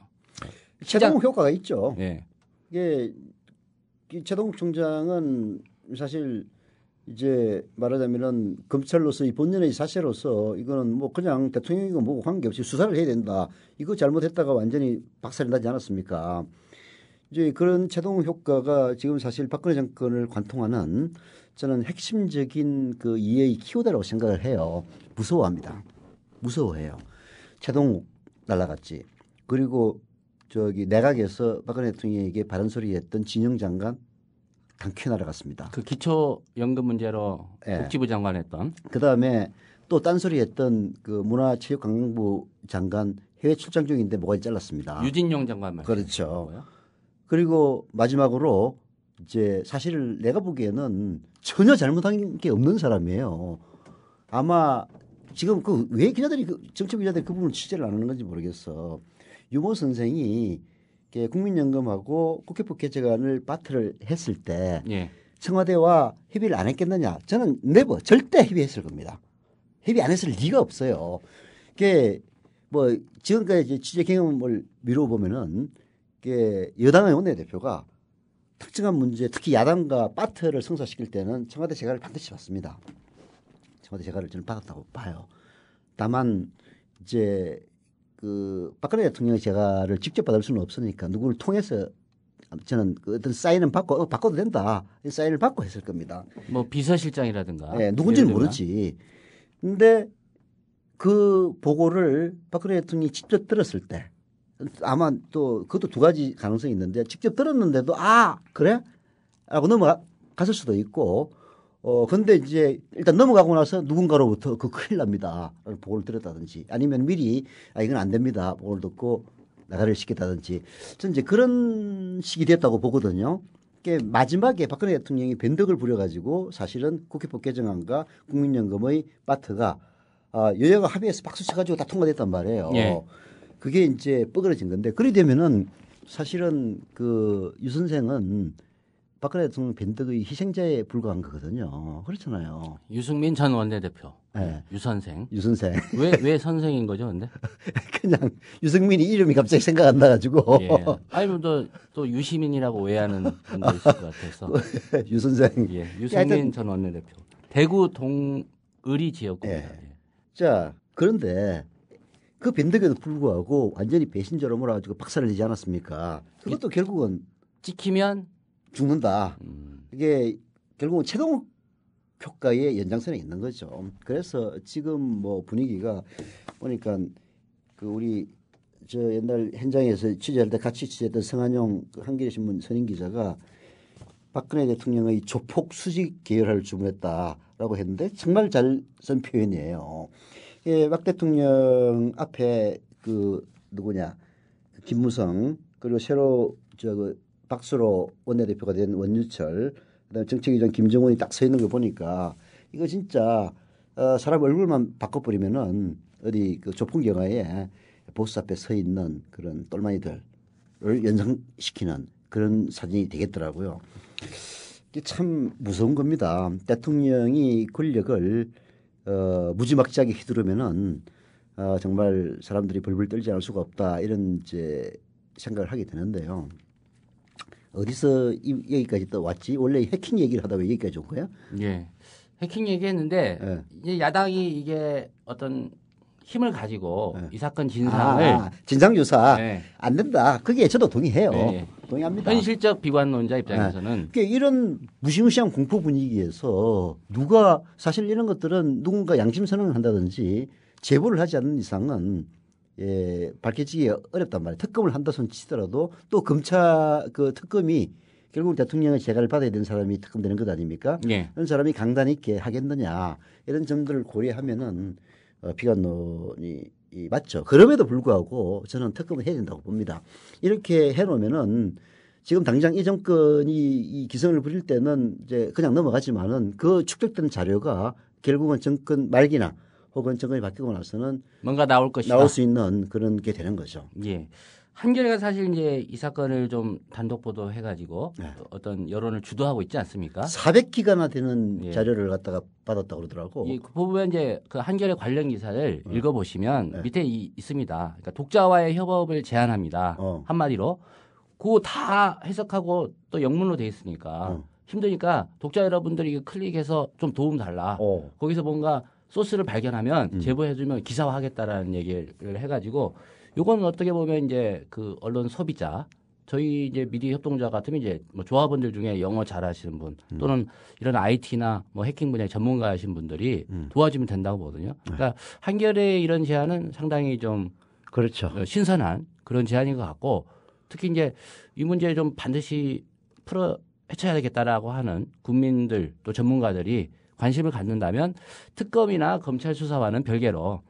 최동욱 효과가 있죠. 예. 이게 최동욱 총장은 사실 이제 말하자면은 검찰로서 이 본연의 사세로서 이거는 뭐 그냥 대통령이고 뭐고 관계없이 수사를 해야 된다. 이거 잘못했다가 완전히 박살이 나지 않았습니까? 이제 그런 최동욱 효과가 지금 사실 박근혜 정권을 관통하는 저는 핵심적인 그 이해의 키워드라고 생각을 해요. 무서워합니다. 무서워해요. 최동욱 날라갔지. 그리고 저기 내각에서 박근혜 대통령에게 바른 소리 했던 진영 장관 당큐 날아갔습니다. 그 기초연금 문제로 예. 복지부 장관 했던. 그다음에 또 딴소리 했던 그 문화체육관광부 장관 해외 출장 중인데 뭐가 잘랐습니다. 유진용 장관 말씀. 그렇죠. 그리고 마지막으로 이제 사실 내가 보기에는 전혀 잘못한 게 없는 사람이에요. 아마 지금 그 왜 기자들이 정치 기자들이 그 부분을 취재를 안 하는 건지 모르겠어. 유모 선생이 국민연금하고 국회법 개정안을 파트를 했을 때 예. 청와대와 협의를 안 했겠느냐? 저는 네버 절대 협의했을 겁니다. 협의 안 했을 리가 없어요. 그게 뭐 지금까지 취재 경험을 미루어 보면은 여당의 원내대표가 특정한 문제, 특히 야당과 파트를 성사시킬 때는 청와대 재가를 반드시 받습니다. 청와대 재가를 저는 받았다고 봐요. 다만 이제 그 박근혜 대통령의 재가를 직접 받을 수는 없으니까 누구를 통해서 저는 그 어떤 사인은 받고 바꿔도 된다. 사인을 받고 했을 겁니다. 뭐 비서실장이라든가. 네, 누군지는 모르지. 근데 그 보고를 박근혜 대통령이 직접 들었을 때 아마 또 그것도 두 가지 가능성이 있는데 직접 들었는데도 아 그래? 라고 넘어갔을 수도 있고 근데 이제 일단 넘어가고 나서 누군가로부터 그 큰일 납니다. 보고를 들었다든지 아니면 미리 아 이건 안 됩니다. 보고를 듣고 나가를 시켰다든지 저는 이제 그런 식이 됐다고 보거든요. 마지막에 박근혜 대통령이 변덕을 부려가지고 사실은 국회법 개정안과 국민연금의 파트가 여야가 합의해서 박수 쳐가지고 다 통과됐단 말이에요. 예. 그게 이제 뻐그러진 건데 그리 되면은 사실은 그 유 선생은 박근혜 대통령 변덕의 희생자에 불과한 거거든요. 그렇잖아요. 유승민 전 원내대표. 네. 유 선생. 유 선생. 왜 선생인 거죠, 근데? 그냥 유승민이 이름이 갑자기 생각 안 나가지고. 예. 아니 또 유시민이라고 오해하는 분도 있을 것 같아서. 유 선생. 예. 유승민 전 원내대표. 대구 동의리 지역구입니다. 예. 예. 자 그런데 그 변덕에도 불구하고 완전히 배신자로 몰아가지고 박살을 내지 않았습니까? 그것도 결국은 찍히면 죽는다. 이게 결국은 최동욱 효과의 연장선에 있는 거죠. 그래서 지금 뭐 분위기가 보니까 그 우리 저 옛날 현장에서 취재할 때 같이 취재했던 성한용 한겨레신문 선임 기자가 박근혜 대통령의 조폭 수직 계열화를 주문했다라고 했는데 정말 잘 쓴 표현이에요. 예, 박 대통령 앞에 그 누구냐 김무성 그리고 새로 그 박수로 원내대표가 된 원유철 그다음에 정책위원 김정은이 딱 서 있는 거 보니까 이거 진짜 사람 얼굴만 바꿔버리면은 어디 그 조폭 영화에 보스 앞에 서 있는 그런 똘마니들을 연상시키는 그런 사진이 되겠더라고요. 이게 참 무서운 겁니다. 대통령이 권력을 무지막지하게 휘두르면은 정말 사람들이 벌벌 떨지 않을 수가 없다 이런 이제 생각을 하게 되는데요. 어디서 여기까지 또 왔지? 원래 해킹 얘기를 하다가 여기까지 온 거야? 예. 해킹 얘기했는데 예. 이제 야당이 이게 어떤 힘을 가지고 이 사건 진상을 진상조사 네. 안 된다. 그게 저도 동의해요. 네. 동의합니다. 현실적 비관론자 입장에서는 그러니까 이런 무시무시한 공포 분위기에서 누가 사실 이런 것들은 누군가 양심 선언을 한다든지 제보를 하지 않는 이상은 밝혀지기 어렵단 말이에요. 특검을 한다 손 치더라도 또 검찰 그 특검이 결국 대통령의 재가를 받아야 되는 사람이 특검되는 것 아닙니까? 예. 그런 사람이 강단 있게 하겠느냐 이런 점들을 고려하면은 비관론이 맞죠. 그럼에도 불구하고 저는 특검을 해야 된다고 봅니다. 이렇게 해놓으면은 지금 당장 이 정권이 이 기승을 부릴 때는 이제 그냥 넘어가지만은 그 축적된 자료가 결국은 정권 말기나 혹은 정권이 바뀌고 나서는 뭔가 나올 것이다. 나올 수 있는 그런 게 되는 거죠. 예. 한겨레가 사실 이제 이 사건을 좀 단독 보도해가지고 네. 어떤 여론을 주도하고 있지 않습니까? 400기가나 되는 예. 자료를 갖다가 받았다고 그러더라고. 그 보면 이제 그 한겨레 관련 기사를 읽어보시면 네. 밑에 있습니다. 그러니까 독자와의 협업을 제안합니다. 한마디로 그거 다 해석하고 또 영문으로 돼 있으니까 힘드니까 독자 여러분들이 이거 클릭해서 좀 도움 달라. 거기서 뭔가 소스를 발견하면 제보해주면 기사화하겠다라는 얘기를 해가지고 요거는 어떻게 보면 이제 그 언론 소비자 저희 이제 미디어 협동조합 같으면 이제 뭐 조합원들 중에 영어 잘하시는 분 또는 이런 IT나 뭐 해킹 분야의 전문가이신 분들이 도와주면 된다고 보거든요. 그러니까 한겨레의 이런 제안은 상당히 좀 그렇죠. 신선한 그런 제안인 것 같고 특히 이제 이 문제 좀 반드시 풀어 헤쳐야 되겠다라고 하는 국민들 또 전문가들이 관심을 갖는다면 특검이나 검찰 수사와는 별개로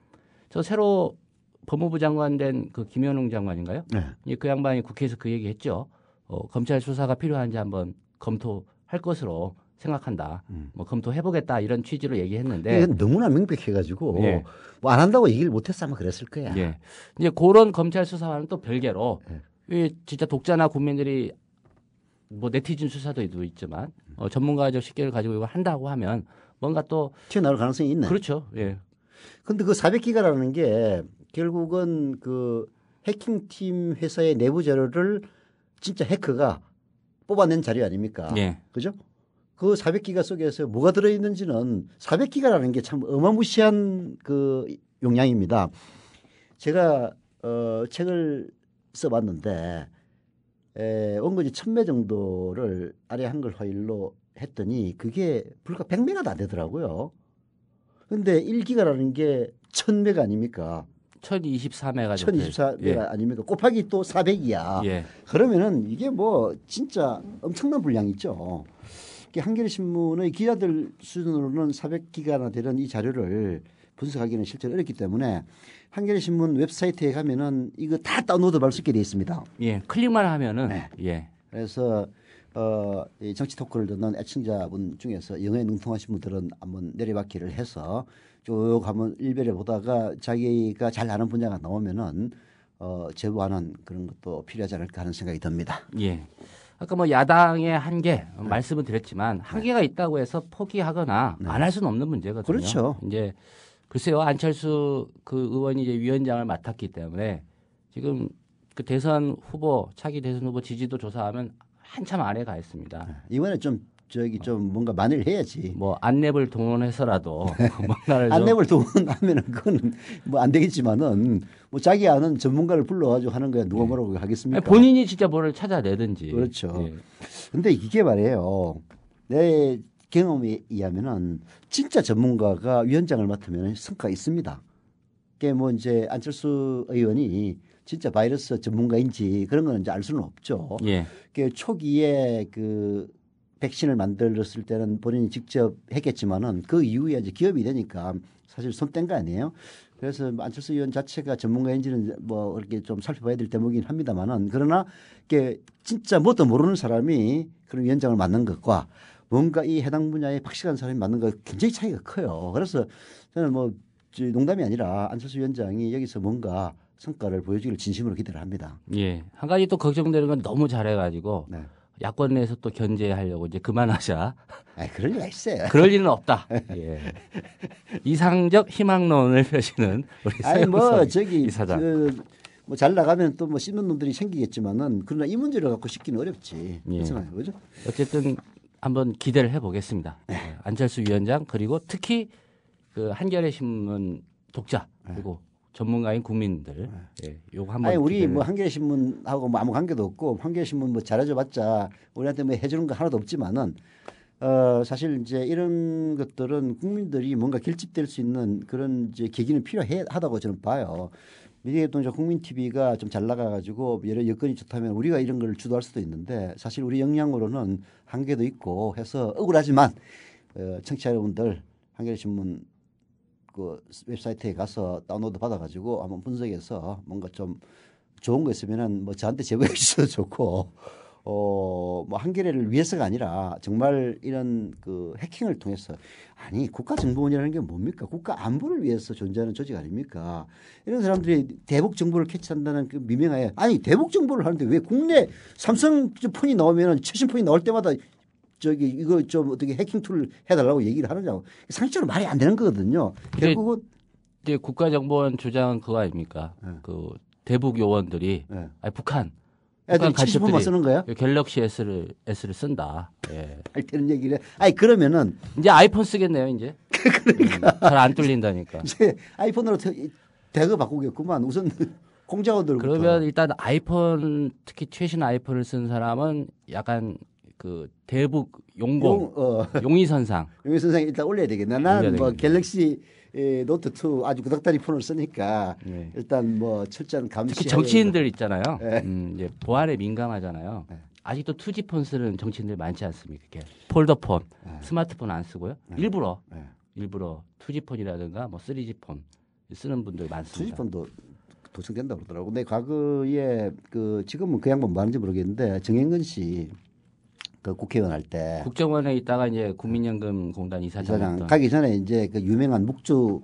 저 새로 법무부 장관 된 그 김현웅 장관인가요? 네. 그 양반이 국회에서 그 얘기했죠. 검찰 수사가 필요한지 한번 검토할 것으로 생각한다. 뭐 검토해보겠다 이런 취지로 얘기했는데 이건 너무나 명백해가지고 예. 뭐 안 한다고 얘기를 못했어 아마 그랬을 거야. 예. 이제 그런 검찰 수사와는 또 별개로 이 진짜 독자나 국민들이 뭐 네티즌 수사도 있지만 전문가적 식견을 가지고 이걸 한다고 하면 뭔가 또 튀어나올 가능성이 있네. 그렇죠. 예. 근데 그 400기가라는 게 결국은 그 해킹팀 회사의 내부 자료를 진짜 해커가 뽑아낸 자료 아닙니까? 예. 그죠? 그 400기가 속에서 뭐가 들어있는지는 400기가라는 게 참 어마무시한 그 용량입니다. 제가 책을 써봤는데 원고지 1000매 정도를 아래 한글 파일로 했더니 그게 불과 100메가도 안 되더라고요. 근데 1기가라는 게 1000메가 아닙니까? 1024메가 1024메가 예. 아닙니까? 곱하기 또 400이야. 예. 그러면은 이게 뭐 진짜 엄청난 분량이죠. 한겨레 신문의 기자들 수준으로는 400기가나 되는 이 자료를 분석하기는 실제로 어렵기 때문에 한겨레 신문 웹사이트에 가면은 이거 다 다운로드 받을 수 있게 되어 있습니다. 예. 클릭만 하면은 네. 예. 그래서 이 정치 토크를 듣는 애청자분 중에서 영어에 능통하신 분들은 한번 내려받기를 해서 쭉 한번 일별에 보다가 자기가 잘 아는 분야가 나오면은 제보하는 그런 것도 필요하지 않을까 하는 생각이 듭니다. 예. 아까 뭐 야당의 한계 말씀을 드렸지만 한계가 있다고 해서 포기하거나 안 할 수는 없는 문제거든요. 그렇죠. 이제 글쎄요 안철수 그 의원이 이제 위원장을 맡았기 때문에 지금 그 대선 후보 차기 대선 후보 지지도 조사하면 한참 아래 가 있습니다. 이번에 좀 뭔가 만회를 해야지. 뭐 안랩을 동원해서라도 뭔가를 좀 안랩을 동원하면은 그건 뭐 안 되겠지만은 뭐 자기 아는 전문가를 불러가지고 하는 거야 누가 뭐라고 하겠습니까? 아니, 본인이 진짜 뭐를 찾아내든지. 그렇죠. 예. 근데 이게 말이에요. 내 경험에 의하면은 진짜 전문가가 위원장을 맡으면 성과가 있습니다. 그게 뭐 이제 안철수 의원이 진짜 바이러스 전문가인지 그런 거는 이제 알 수는 없죠. 예. 그 초기에 그 백신을 만들었을 때는 본인이 직접 했겠지만은 그 이후에 이제 기업이 되니까 사실 손 뗀 거 아니에요. 그래서 안철수 의원 자체가 전문가인지는 뭐 이렇게 좀 살펴봐야 될 대목이긴 합니다만은 그러나 이게 진짜 뭣도 모르는 사람이 그런 위원장을 맡는 것과 뭔가 이 해당 분야에 박식한 사람이 맡는 것 굉장히 차이가 커요. 그래서 저는 뭐 농담이 아니라 안철수 위원장이 여기서 뭔가 성과를 보여주기를 진심으로 기대를 합니다. 예. 한 가지 또 걱정되는 건 너무 잘해가지고 네. 야권 내에서 또 견제하려고 이제 그만하자. 아, 그럴 리가 있어요. 그럴 일은 없다. 예. 이상적 희망론을 펴시는 우리 아니 뭐 서영석 저기 이사장. 뭐 잘 나가면 또 뭐 씹는 놈들이 생기겠지만은 그러나 이 문제를 갖고 씹기는 어렵지. 예. 그렇잖아요, 그죠? 어쨌든 한번 기대를 해보겠습니다. 네. 안철수 위원장 그리고 특히 그 한겨레 신문 독자 그리고 전문가인 국민들 예, 요거 한번 아니 우리 기대를 뭐 한겨레 신문하고 뭐 아무 관계도 없고 한겨레 신문 뭐 잘해줘봤자 우리한테 뭐 해주는 거 하나도 없지만은 사실 이제 이런 것들은 국민들이 뭔가 결집될 수 있는 그런 이제 계기는 필요하다고 저는 봐요. 미래개통자 국민 TV가 좀 잘 나가가지고 여러 여건이 좋다면 우리가 이런 걸 주도할 수도 있는데 사실 우리 역량으로는 한계도 있고 해서 억울하지만 청취자 여러분들 한겨레 신문 그 웹사이트에 가서 다운로드 받아가지고 한번 분석해서 뭔가 좀 좋은 거 있으면은 뭐 저한테 제보해 주셔도 좋고 뭐 한겨레를 위해서가 아니라 정말 이런 그 해킹을 통해서 아니 국가정보원이라는 게 뭡니까? 국가 안보를 위해서 존재하는 조직 아닙니까? 이런 사람들이 대북 정보를 캐치한다는 그 미명하에 아니 대북 정보를 하는데 왜 국내 삼성 폰이 나오면은 최신 폰이 나올 때마다 저기 이거 좀 어떻게 해킹 툴을 해달라고 얘기를 하느냐고 상식적으로 말이 안 되는 거거든요. 결국은 이제 국가정보원 주장은 그거 아닙니까? 그 대북 요원들이 아니, 북한 애들이 70분만 쓰는 거야? 갤럭시 S를 쓴다. 예. 할 때는 얘기를 해. 아니 그러면은 이제 아이폰 쓰겠네요 이제. 그러니까 잘 안 뚫린다니까. 이제 아이폰으로 대거 바꾸겠구만. 우선 공작원들. 그러면 일단 아이폰 특히 최신 아이폰을 쓴 사람은 약간 그 대북 용의선상. 용의선상 일단 올려야 되겠네. 나는 뭐 갤럭시 노트 2 아주 구닥다리 폰을 쓰니까 네. 일단 뭐 철저한 감시. 특히 정치인들 있잖아요. 네. 이제 보안에 민감하잖아요. 네. 아직도 2G 폰 쓰는 정치인들 많지 않습니까? 이렇게 폴더폰, 스마트폰 안 쓰고요. 일부러 2G 폰이라든가 뭐 3G 폰 쓰는 분들 많습니다. 2G 폰도 도청된다고 그러더라고. 근데 과거에 그 지금은 그 양반 뭐 하는지 모르겠는데 정행근 씨 그 국회의원 할 때 국정원에 있다가 이제 국민연금공단 이사장 가기 전에 이제 그 유명한 묵주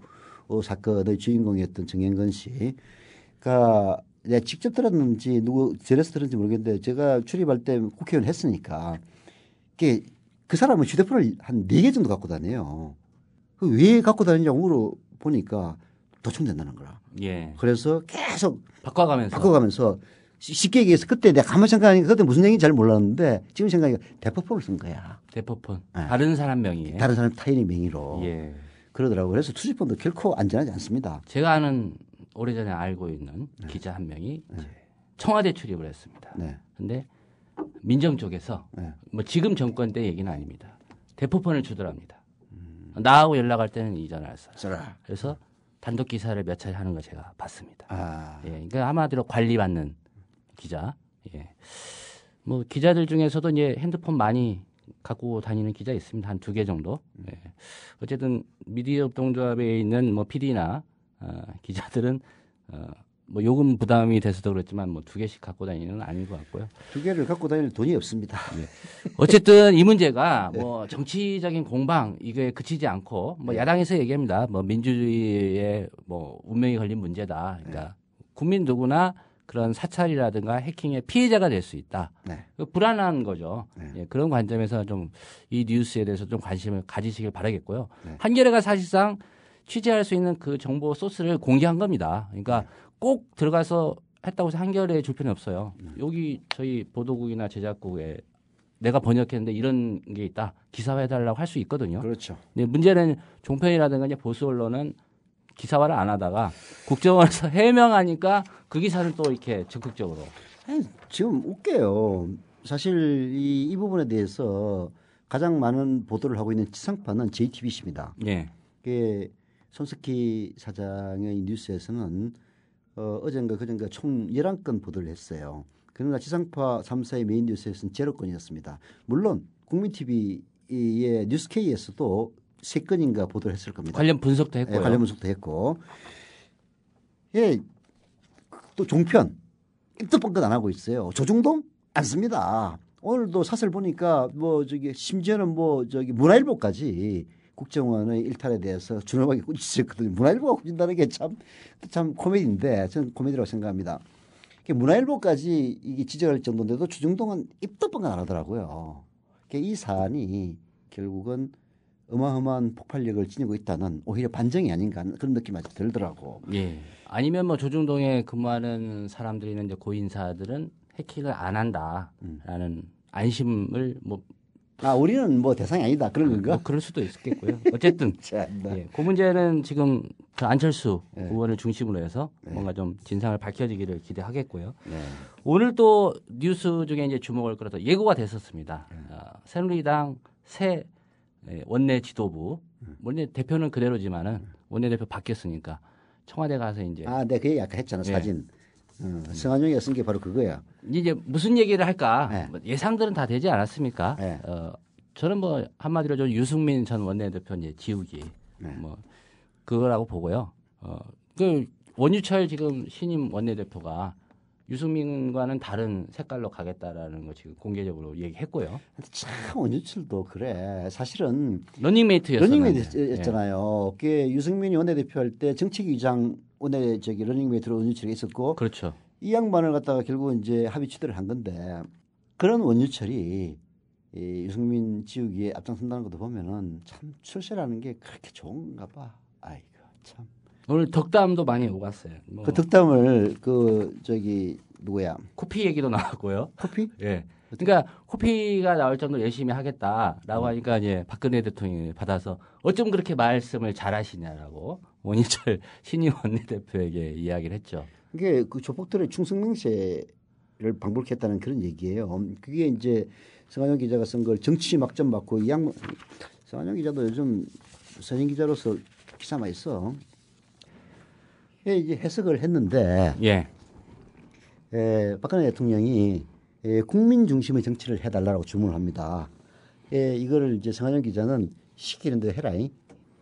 사건의 주인공이었던 정행근 씨가 내가 직접 들었는지 누구 전에서 들었는지 모르겠는데 제가 출입할 때 국회의원 했으니까 그 사람은 휴대폰을 한 4개 정도 갖고 다녀요. 왜 갖고 다니냐고 물어보니까 도청된다는 거라. 예. 그래서 계속 바꿔가면서 쉽게 얘기해서 그때 내가 가만 생각하니까 그때 무슨 얘기인지 잘 몰랐는데 지금 생각하니까 대포폰을 쓴 거야. 대포폰. 네. 다른 사람 명의에. 다른 사람 타인의 명의로. 예. 그러더라고요. 그래서 투지폰도 결코 안전하지 않습니다. 제가 아는 오래전에 알고 있는 기자 한 명이 청와대 출입을 했습니다. 네. 근데 민정 쪽에서 뭐 지금 정권 때 얘기는 아닙니다. 대포폰을 주더랍니다. 나하고 연락할 때는 이전을 했어요. 그래서 단독 기사를 몇 차례 하는 거 제가 봤습니다. 예, 그러니까 한마디로 관리받는 기자. 예. 뭐 기자들 중에서도 이제 핸드폰 많이 갖고 다니는 기자 있습니다. 한 2개 정도. 예. 어쨌든 미디어 협동조합에 있는 뭐 PD나 기자들은 뭐 요금 부담이 돼서도 그렇지만 뭐 2개씩 갖고 다니는 건 아닌 것 같고요. 2개를 갖고 다닐 돈이 없습니다. 예. 어쨌든 이 문제가 뭐 정치적인 공방 이게 그치지 않고 뭐 야당에서 얘기합니다. 뭐 민주주의에 뭐 운명이 걸린 문제다. 그러니까 국민 누구나 그런 사찰이라든가 해킹의 피해자가 될 수 있다. 불안한 거죠. 예, 그런 관점에서 좀 이 뉴스에 대해서 좀 관심을 가지시길 바라겠고요. 한겨레가 사실상 취재할 수 있는 그 정보 소스를 공개한 겁니다. 그러니까 꼭 들어가서 했다고 해서 한겨레에 줄 필요는 없어요. 여기 저희 보도국이나 제작국에 내가 번역했는데 이런 게 있다. 기사화해달라고 할 수 있거든요. 그렇죠. 근데 문제는 종편이라든가 이제 보수 언론은 기사화를 안 하다가 국정원에서 해명하니까 그 기사를 또 이렇게 적극적으로. 아니, 지금 웃겨요. 사실 이 부분에 대해서 가장 많은 보도를 하고 있는 지상파는 JTBC입니다. 예. 손석희 사장의 뉴스에서는 어젠가 그젠가 총 11건 보도를 했어요. 그러나 지상파 3사의 메인 뉴스에서는 0건이었습니다. 물론 국민TV의 뉴스K에서도 3건인가 보도를 했을 겁니다. 관련 분석도 했고요. 네, 관련 분석도 했고. 예, 또 종편 입도 뻥끗 안 하고 있어요. 조중동 안 씁니다. 오늘도 사설 보니까 뭐 저기 심지어는 뭐 저기 문화일보까지 국정원의 일탈에 대해서 준엄하게 꾸짖었거든요. 문화일보가 꾸짖는다는 게 참 코미디인데 저는 코미디라고 생각합니다. 문화일보까지 이게 지적할 정도인데도 조중동은 입도 뻥끗 안 하더라고요. 이 사안이 결국은 어마어마한 폭발력을 지니고 있다는 오히려 반정이 아닌가 하는 그런 느낌이 아직 들더라고. 예. 아니면 뭐 조중동에 근무하는 사람들이나 이제 고인사들은 해킹을 안 한다라는 안심을 뭐. 우리는 뭐 대상이 아니다 그런 건가? 뭐 그럴 수도 있겠고요. 어쨌든 예, 그 문제는 지금 그 안철수 의원을 중심으로 해서 뭔가 좀 진상을 밝혀지기를 기대하겠고요. 오늘 또 뉴스 중에 이제 주목을 끌어서 예고가 됐었습니다. 새누리당 새 원내 지도부 원내 대표는 그대로지만은 원내 대표 바뀌었으니까 청와대 가서 이제 네, 그 얘기 아까 했잖아. 사진. 성한용이가 쓴 게 바로 그거야. 이제 무슨 얘기를 할까? 네. 뭐 예상들은 다 되지 않았습니까? 네. 저는 뭐 한마디로 좀 유승민 전 원내대표 이제 지우기 뭐 그거라고 보고요. 그 원유철 지금 신임 원내대표가 유승민과는 다른 색깔로 가겠다라는 거 지금 공개적으로 얘기했고요. 참 원유철도 그래. 사실은 러닝메이트였잖아요. 러닝메이트였잖아요. 그게 유승민이 원내대표 할 때 정책위장 원내 러닝메이트로 원유철이 있었고, 그렇죠. 이 양반을 갖다가 결국 이제 합의 추대를 한 건데 그런 원유철이 이 유승민 지우기에 앞장선다는 것도 보면은 참 출세라는 게 그렇게 좋은가 봐. 아이고 참. 오늘 덕담도 많이 오갔어요. 뭐 그 덕담을 누구야? 코피 얘기도 나왔고요. 코피? 예. 그러니까 코피가 나올 정도로 열심히 하겠다라고 하니까 이제 박근혜 대통령이 받아서 어쩜 그렇게 말씀을 잘하시냐라고 원희철 신임 원내대표에게 이야기를 했죠. 이게 그 조폭들의 충성맹세를 방불케했다는 그런 얘기예요. 그게 이제 성한용 기자가 쓴 걸 정치 막점 맞고 이 양반 성한용 기자도 요즘 선임 기자로서 기사 많이 써. 이제 해석을 했는데 박근혜 대통령이 국민 중심의 정치를 해달라고 주문을 합니다. 이거를 이제 성한용 기자는 시키는 대로 해라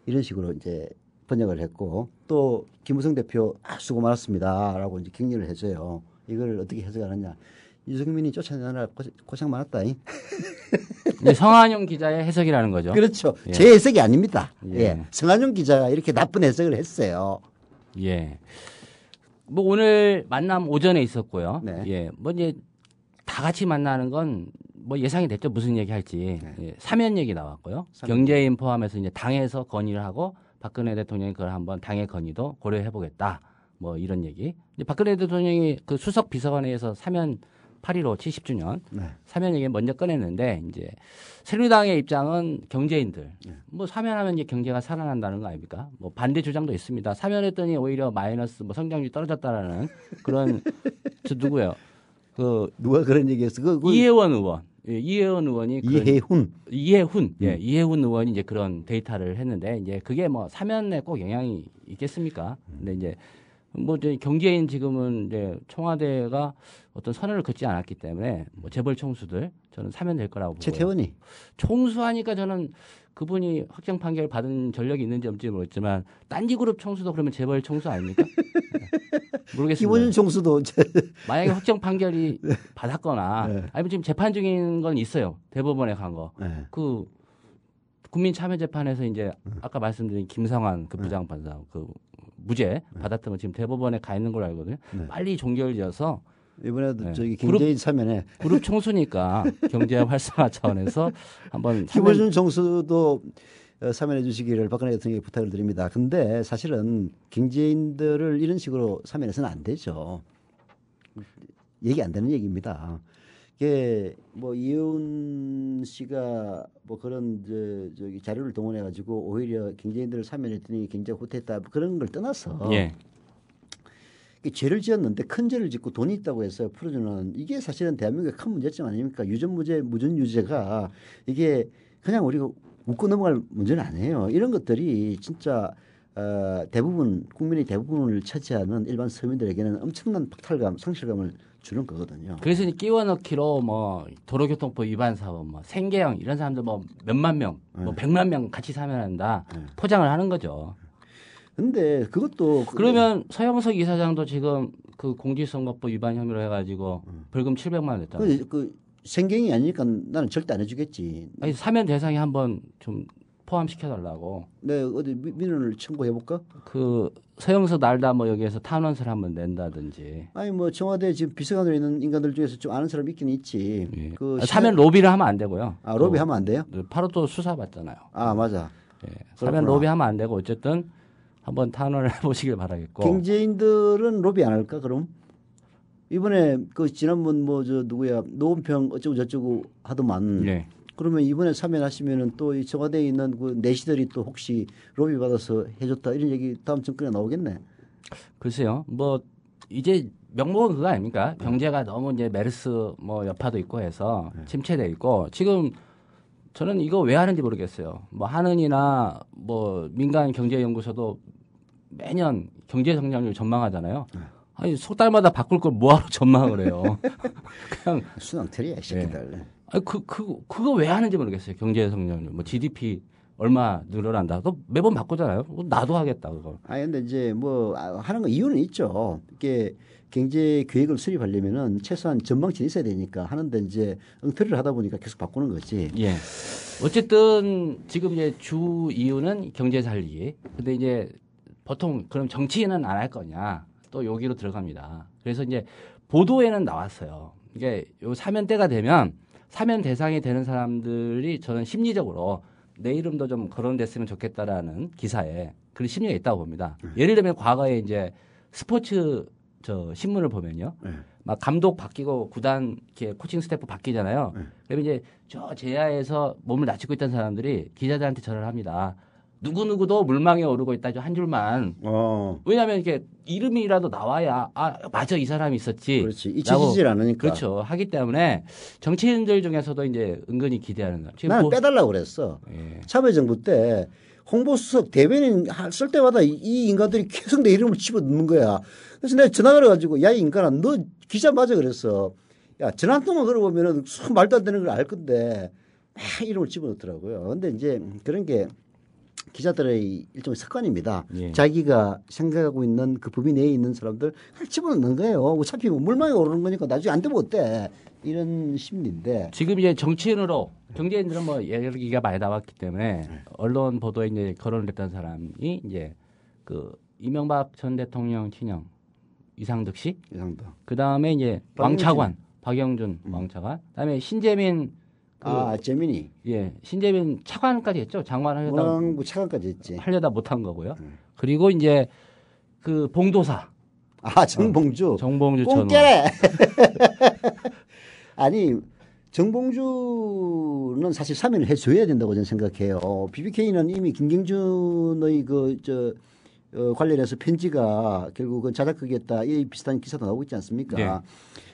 이런 식으로 이제 번역을 했고 또 김무성 대표 수고 많았습니다라고 이제 격려를 해줘요. 이걸 어떻게 해석하느냐? 유승민이 쫓아내느라 고생 많았다. 성한용 기자의 해석이라는 거죠. 그렇죠. 예. 제 해석이 아닙니다. 예. 성한용 기자가 이렇게 나쁜 해석을 했어요. 예. 뭐 오늘 만남 오전에 있었고요. 네. 예. 뭐 이제 다 같이 만나는 건 뭐 예상이 됐죠. 무슨 얘기 할지. 예. 사면 얘기 나왔고요. 경제인 포함해서 이제 당에서 건의를 하고 박근혜 대통령이 그걸 한번 당의 건의도 고려해 보겠다. 뭐 이런 얘기. 이제 박근혜 대통령이 그 수석 비서관회에서 사면 8.15 70주년 사면 얘기 먼저 꺼냈는데 이제 새누리당의 입장은 경제인들 뭐 사면하면 이제 경제가 살아난다는 거 아닙니까? 뭐 반대 주장도 있습니다. 사면했더니 오히려 마이너스 뭐 성장률이 떨어졌다라는 그런 저 누구예요? 그 누가 그런 얘기했어? 이혜원 의원. 예, 이혜원 의원이 이혜훈 의원이 이제 그런 데이터를 했는데 이제 그게 뭐 사면에 꼭 영향이 있겠습니까? 근데 이제 뭐 이제 경제인 지금은 이제 청와대가 어떤 선언을 긋지 않았기 때문에 뭐 재벌 총수들 저는 사면될 거라고 보고요. 최태원이 총수하니까 저는 그분이 확정 판결 받은 전력이 있는지 없는지 모르겠지만 딴지그룹 총수도 그러면 재벌 총수 아닙니까? 모르겠습니다. 김원준 총수도 만약에 확정 판결이 받았거나 아니면 지금 재판 중인 건 있어요. 대법원에 간 거. 그 국민참여재판에서 이제 아까 말씀드린 김상환 그 부장판사 그 무죄 받았던 거 지금 대법원에 가 있는 걸로 알거든요. 빨리 종결지어서 이번에도 저기 경제인 사면에 그룹 총수니까 경제 활성화 차원에서 한번 김원준 총수도 사면해 주시기를 박근혜 대통령에게 부탁을 드립니다. 근데 사실은 경제인들을 이런 식으로 사면해서는 안 되죠. 얘기 안 되는 얘기입니다. 이게 뭐 이혜훈 씨가 뭐 그런 저기 자료를 동원해 가지고 오히려 경제인들을 사면했더니 경제가 후퇴했다 그런 걸 떠나서 죄를 지었는데 큰 죄를 짓고 돈이 있다고 해서 풀어주는 이게 사실은 대한민국의 큰 문제점 아닙니까? 유전무죄, 무전유죄가 이게 그냥 우리가 웃고 넘어갈 문제는 아니에요. 이런 것들이 진짜 대부분 국민의 대부분을 차지하는 일반 서민들에게는 엄청난 박탈감, 상실감을 주는 거거든요. 그래서 끼워 넣기로 뭐 도로교통법 위반 사범, 뭐 생계형 이런 사람들 뭐 몇만 명, 뭐 100만 명 같이 사면한다 포장을 하는 거죠. 근데 그것도 그러면 서영석 이사장도 지금 그 공직선거법 위반 혐의로 해가지고 벌금 700만 원 냈잖아요. 그 생경이 아니니까 나는 절대 안 해주겠지. 아니 사면 대상에 한번 좀 포함시켜달라고. 네, 어디 민원을 청구해 볼까? 그 서영석 날다 뭐 여기에서 탄원서를 한번 낸다든지. 아니 뭐 청와대 지금 비서관으로 있는 인간들 중에서 좀 아는 사람 있긴 있지. 예. 그 사면 로비를 하면 안 되고요. 아 로비하면 안 돼요? 바로 또 수사 받잖아요. 아 맞아. 예. 사면 로비하면 안 되고 어쨌든 한번 탄원을 해보시길 바라겠고. 경제인들은 로비 안 할까 그럼? 이번에 그 지난번 뭐 저 누구야 노원평 어쩌고 저쩌고 하더만. 네. 그러면 이번에 사면하시면은 또 이 청와대에 있는 그 내시들이 또 혹시 로비 받아서 해줬다 이런 얘기 다음 정권에 나오겠네. 글쎄요. 뭐 이제 명목은 그거 아닙니까? 경제가 너무 이제 메르스 뭐 여파도 있고 해서 침체돼 있고 지금 저는 이거 왜 하는지 모르겠어요. 뭐 한은이나 뭐 민간 경제연구소도 매년 경제 성장률 전망하잖아요. 아니 석 달마다 바꿀 걸 뭐하러 전망을 해요. 그냥 순항틀이야 이 새끼들. 아니 그거 왜 하는지 모르겠어요. 경제 성장률 뭐 GDP 얼마 늘어난다. 또 매번 바꾸잖아요. 나도 하겠다 그거. 아니 근데 이제 뭐 하는 거 이유는 있죠. 이게 경제 계획을 수립하려면은 최소한 전망치는 있어야 되니까 하는데 이제 엉터리를 하다 보니까 계속 바꾸는 거지. 예. 어쨌든 지금 이제 주 이유는 경제 살리기. 근데 이제 보통 그럼 정치인은 안 할 거냐 또 여기로 들어갑니다. 그래서 이제 보도에는 나왔어요. 이게 요 사면 때가 되면 사면 대상이 되는 사람들이 저는 심리적으로 내 이름도 좀 거론됐으면 좋겠다라는 기사에 그런 심리가 있다고 봅니다. 예를 들면 과거에 이제 스포츠 저 신문을 보면요. 막 감독 바뀌고 구단 이렇게 코칭 스태프 바뀌잖아요. 그러면 이제 저 제야에서 몸을 낮추고 있던 사람들이 기자들한테 전화를 합니다. 누구누구도 물망에 오르고 있다. 한 줄만. 왜냐하면 이렇게 이름이라도 나와야 맞아 이 사람이 있었지. 그렇지. 잊혀지질 않으니까. 그렇죠. 하기 때문에 정치인들 중에서도 이제 은근히 기대하는 거예요. 나는 빼달라고 그랬어. 예. 참여정부 때 홍보수석 대변인 쓸 때마다 이 인간들이 계속 내 이름을 집어넣는 거야. 그래서 내가 전화를 해가지고 야 이 인간아 너 기자 맞아 그랬어. 야 전화 한 통만 걸어보면은 말도 안 되는 걸 알 건데 막 이름을 집어넣더라고요. 근데 이제 그런 게 기자들의 일종의 습관입니다. 예. 자기가 생각하고 있는 그 범위 내에 있는 사람들 집어넣는 거예요. 어차피 물망에 오르는 거니까 나중에 안 되면 어때? 이런 심리인데 지금 이제 정치인으로 경제인들은 뭐 얘기가 많이 나왔기 때문에 언론 보도에 이제 거론을 했던 사람이 이제 그 이명박 전 대통령 친형 이상득 씨, 이상도. 그 다음에 이제 왕차관 박영준 왕차관, 그다음에 신재민 재민이. 예, 신재민 차관까지 했죠. 장관 하려다 문화부 차관까지 했지. 하려다 못한 거고요. 그리고 이제 그 봉도사 정봉주. 정봉주 전 꽁깨. 아니 정봉주는 사실 사면을 해줘야 된다고 저는 생각해요. BBK는 이미 김경준의 관련해서 편지가 결국은 자작극이었다 이 비슷한 기사도 나오고 있지 않습니까? 네.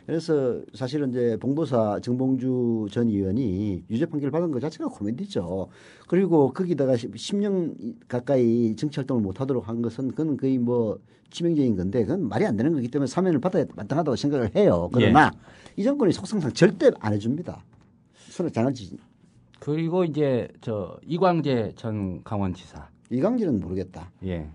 그래서 사실은 이제 봉도사 정봉주 전 의원이 유죄 판결을 받은 것 자체가 코미디죠. 그리고 거기다가 10년 가까이 정치 활동을 못 하도록 한 것은 그건 거의 뭐 치명적인 건데 그건 말이 안 되는 거기 때문에 사면을 받아야 마땅하다고 생각을 해요. 그러나 이 정권이 속상상 절대 안 해줍니다. 손에 장을 쥐지. 그리고 이제 저 이광재 전 강원지사. 이광진은 모르겠다. 예.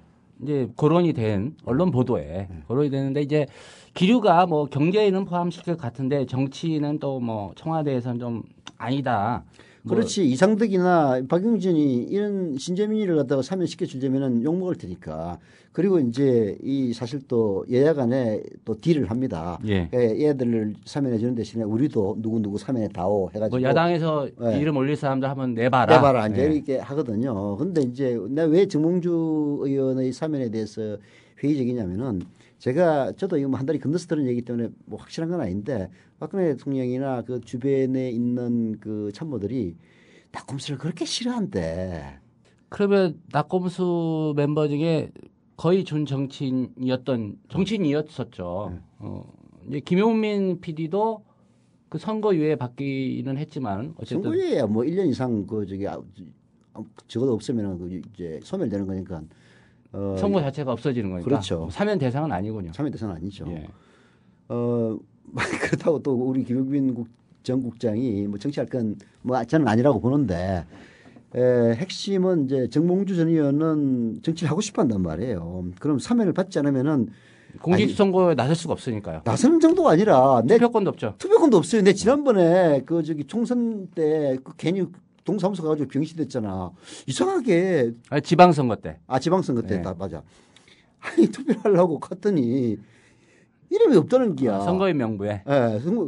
이제 거론이 된 언론 보도에 거론이 되는데 이제 기류가 뭐 경제인은 포함시킬 것 같은데 정치인은 또 뭐 청와대에서는 좀 아니다. 그렇지. 이상득이나 박용진이 이런 신재민이를 갖다가 사면시켜 주려면은 욕먹을 테니까. 그리고 이제 이 사실 또 여야 간에 또 딜을 합니다. 예. 얘들을 사면해 주는 대신에 우리도 누구누구 사면해 다오 해가지고. 뭐 야당에서 이름 올릴 사람들 한번 내봐라. 이제 이렇게 하거든요. 근데 이제 내가 왜 정몽주 의원의 사면에 대해서 회의적이냐면은 저도 이거 한 달이 건너서 들은 얘기 때문에 뭐 확실한 건 아닌데 박근혜 대통령이나 그 주변에 있는 그 참모들이 낙검수를 그렇게 싫어한대. 그러면 낙검수 멤버 중에 거의 준 정치인이었었죠. 이제 김용민 PD도 그 선거 이후에 바뀌는 했지만 어쨌든 선거 이후에 뭐 1년 이상 적어도 없으면 그 이제 소멸되는 거니까. 선거 자체가 없어지는 거니까. 그렇죠. 사면 대상은 아니군요. 사면 대상은 아니죠. 예. 그렇다고 또 우리 김용민 전 국장이 뭐 정치할 건 뭐 저는 아니라고 보는데 핵심은 이제 정몽주 전 의원은 정치를 하고 싶어 한단 말이에요. 그럼 사면을 받지 않으면은 공직선거에 나설 수가 없으니까요. 나서는 정도가 아니라 투표권도 없죠. 투표권도 없어요. 내 지난번에 총선 때 괜히 동사무소 가가지고 병신됐잖아. 이상하게. 지방선거 때. 지방선거 때. 맞아. 아니, 투표를 하려고 갔더니 이름이 없다는 기야. 선거인 명부에.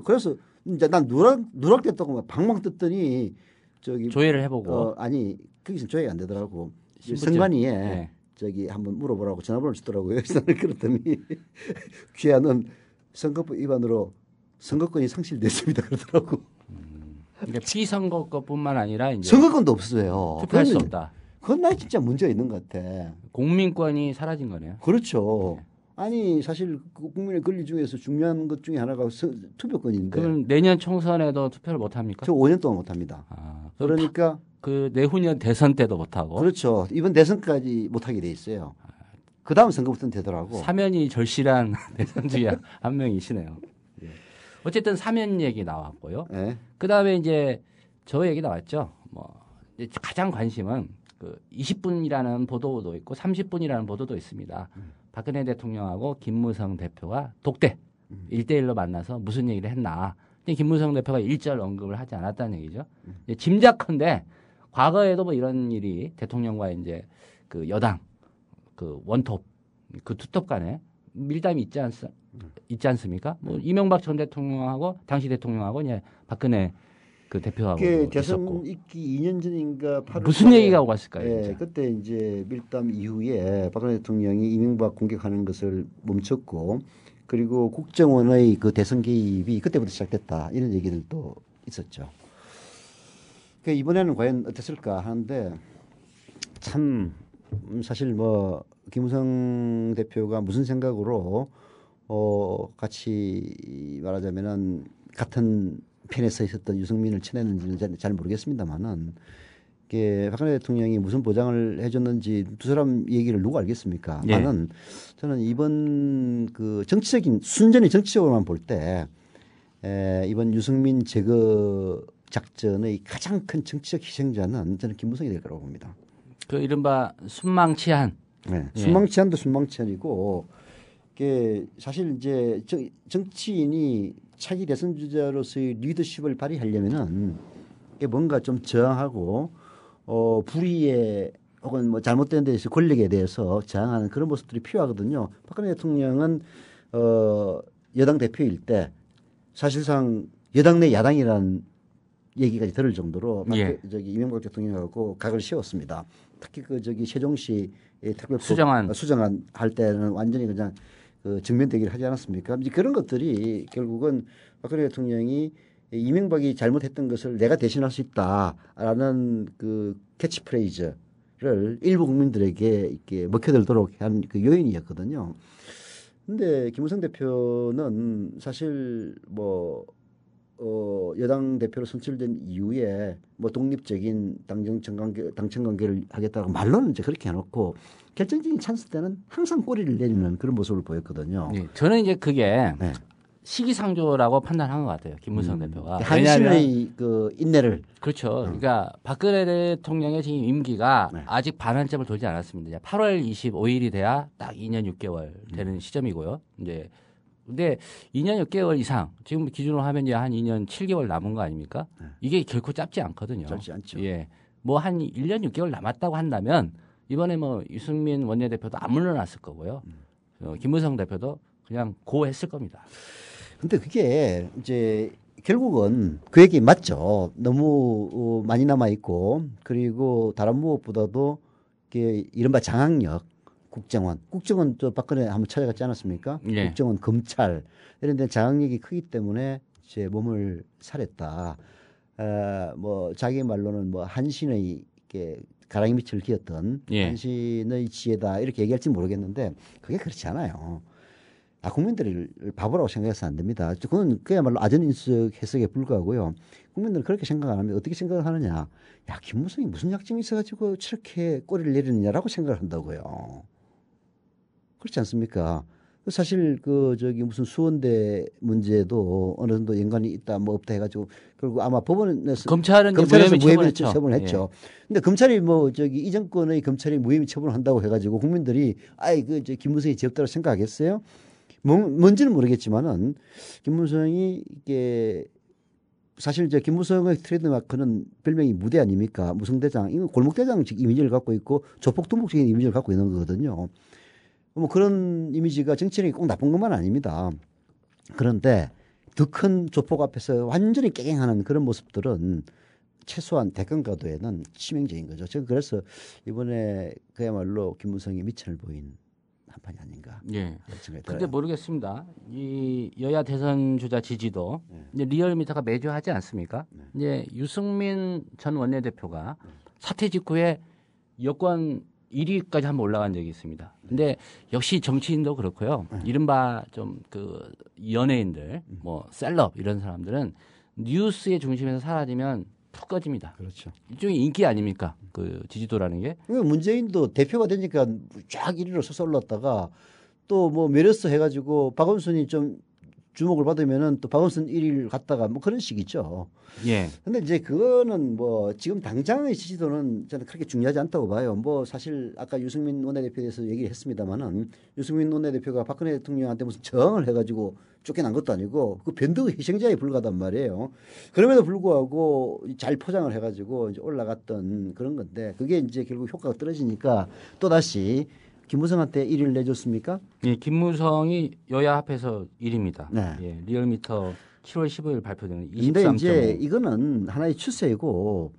그래서 이제 난 누락됐다고 막 방망 떴더니 조회를 해보고. 거기서 조회가 안 되더라고. 선관위에 한번 물어보라고 전화번호를 주더라고요. 그래서 나는 그랬더니 귀하는 선거법 위반으로 선거권이 상실됐습니다. 그러더라고. 그러니까 피선거권뿐만 아니라 이제 선거권도 없어요. 투표할 수 없다. 그건 나 진짜 문제가 있는 것 같아. 공민권이 사라진 거네요. 그렇죠. 아니 사실 그 국민의 권리 중에서 중요한 것 중에 하나가 투표권인데. 그럼 내년 총선에도 투표를 못 합니까? 저 5년 동안 못 합니다. 그러니까 그 내후년 대선 때도 못 하고. 그렇죠. 이번 대선까지 못 하게 돼 있어요. 그 다음 선거부터는 되더라고. 사면이 절실한 대선 중에 한 명이시네요. 어쨌든 사면 얘기 나왔고요. 네. 그 다음에 이제 저 얘기 나왔죠. 뭐 이제 가장 관심은 그 20분이라는 보도도 있고 30분이라는 보도도 있습니다. 박근혜 대통령하고 김무성 대표가 독대 1대1로 만나서 무슨 얘기를 했나. 근데 김무성 대표가 일절 언급을 하지 않았다는 얘기죠. 이제 짐작컨대 과거에도 뭐 이런 일이 대통령과 이제 그 여당 그 원톱 그 투톱 간에 밀담이 있지 않습니까? 뭐 이명박 전 대통령하고 당시 대통령하고 이제 박근혜 그 대표하고 대선 있었고. 있기 2년 전인가 8월 무슨 얘기가 오고 갔을까요? 예, 진짜? 그때 이제 밀담 이후에 박근혜 대통령이 이명박 공격하는 것을 멈췄고 그리고 국정원의 그 대선 개입이 그때부터 시작됐다 이런 얘기들도 있었죠. 그러니까 이번에는 과연 어땠을까 하는데 참 사실 뭐 김무성 대표가 무슨 생각으로 같이 말하자면은 같은 편에 서 있었던 유승민을 쳐냈는지는 잘 모르겠습니다만은 이게 박근혜 대통령이 무슨 보장을 해줬는지 두 사람 얘기를 누가 알겠습니까? 예. 나는 저는 이번 그 정치적인 순전히 정치적으로만 볼 때 이번 유승민 제거 작전의 가장 큰 정치적 희생자는 저는 김무성이 될 거라고 봅니다. 그 이른바 순망치한. 네. 예. 순망치한도 순망치한이고 이게 사실 이제 정치인이 차기 대선 주자로서의 리더십을 발휘하려면은 이게 뭔가 좀 저항하고 불의에 혹은 뭐 잘못된 데에서 권력에 대해서 저항하는 그런 모습들이 필요하거든요. 박근혜 대통령은 여당 대표일 때 사실상 여당 내 야당이라는 얘기까지 들을 정도로 예. 이명박 대통령하고 각을 세웠습니다. 특히 그 세종시 특별법 수정안 할 때는 완전히 그냥 그 정면대기를 하지 않았습니까? 이제 그런 것들이 결국은 박근혜 대통령이 이명박이 잘못했던 것을 내가 대신할 수 있다라는 그 캐치프레이즈를 일부 국민들에게 이렇게 먹혀들도록 한 그 요인이었거든요. 근데 김무성 대표는 사실 뭐 여당 대표로 선출된 이후에 뭐 독립적인 당청 관계를 하겠다고 말로는 이제 그렇게 해놓고 결정적인 찬스 때는 항상 꼬리를 내리는 그런 모습을 보였거든요. 예. 저는 이제 그게 네. 시기상조라고 판단한 것 같아요. 김무성 대표가. 한신의 그 인내를 그렇죠. 그러니까 박근혜 대통령의 지금 임기가 네. 아직 반환점을 돌지 않았습니다. 이제 8월 25일이 돼야 딱 2년 6개월 되는 시점이고요. 이제 근데 2년 6개월 이상 지금 기준으로 하면 이제 한 2년 7개월 남은 거 아닙니까? 네. 이게 결코 짧지 않거든요. 짧지 않죠. 예. 뭐 한 1년 6개월 남았다고 한다면 이번에 뭐 유승민 원내대표도 안 물러났을 거고요. 김무성 대표도 그냥 고했을 겁니다. 근데 그게 이제 결국은 그 얘기 맞죠. 너무 많이 남아 있고 그리고 다른 무엇보다도 이게 이른바 장악력 국정원 또 박근혜 한번 찾아갔지 않았습니까? 예. 국정원 검찰 이런 데 장악력이 크기 때문에 이제 몸을 살했다. 뭐 자기 말로는 뭐 한신의 이렇게 가랑이 밑을 기었던 예. 한신의 지혜다 이렇게 얘기할지 모르겠는데 그게 그렇지 않아요. 국민들을 바보라고 생각해서 안 됩니다. 그건 그야말로 아전인수 해석에 불과하고요. 국민들은 그렇게 생각 안 하면 어떻게 생각을 하느냐. 야, 김무성이 무슨 약점이 있어가지고 저렇게 꼬리를 내리느냐라고 생각을 한다고요. 그렇지 않습니까? 사실 무슨 수원대 문제도 어느 정도 연관이 있다 뭐 없다 해가지고 결국 아마 법원에서 검찰은 무혐의 처분했죠. 처분을 했죠. 근데 검찰이 이 정권의 검찰이 무혐의 처분을 한다고 해가지고 국민들이 김무성이 죄없다고 생각하겠어요? 뭔지는 모르겠지만은 김무성이 이게 사실 김무성의 트레이드마크는 별명이 무대 아닙니까? 무성대장. 이건 골목대장식 이미지를 갖고 있고 조폭두목적인 이미지를 갖고 있는 거거든요. 뭐 그런 이미지가 정치력이 꼭 나쁜 것만 아닙니다. 그런데 더 큰 조폭 앞에서 완전히 깨갱하는 그런 모습들은 최소한 대권가도에는 치명적인 거죠. 저는 그래서 이번에 그야말로 김무성이 미천을 보인 한판이 아닌가. 예. 생각이 근데 들어요. 모르겠습니다. 이 여야 대선 주자 지지도 이제 리얼미터가 매주 하지 않습니까? 이제 유승민 전 원내대표가 사퇴 직후에 여권 1위까지 한번 올라간 적이 있습니다. 근데 역시 정치인도 그렇고요. 이른바 좀 그 연예인들, 뭐 셀럽 이런 사람들은 뉴스의 중심에서 사라지면 푹 꺼집니다. 그렇죠. 일종의 인기 아닙니까? 그 지지도라는 게. 문재인도 대표가 되니까 쫙 1위로 서 올랐다가 또 뭐 메르스 해가지고 박원순이 좀 주목을 받으면은 또 박원순 1위를 갔다가 뭐 그런 식이죠. 예. 근데 이제 그거는 뭐 지금 당장의 지지도는 저는 그렇게 중요하지 않다고 봐요. 뭐 사실 아까 유승민 원내대표에 대해서 얘기를 했습니다만은 유승민 원내대표가 박근혜 대통령한테 무슨 정을 해가지고 쫓겨난 것도 아니고 그 변덕의 희생자에 불과하단 말이에요. 그럼에도 불구하고 잘 포장을 해가지고 이제 올라갔던 그런 건데 그게 이제 결국 효과가 떨어지니까 또 다시 김무성한테 1위를 내줬습니까? 예, 김무성이 여야 합해서 1위입니다. 네. 예, 리얼미터 7월 15일 발표되는 근데 23.5. 이제 이거는 하나의 추세이고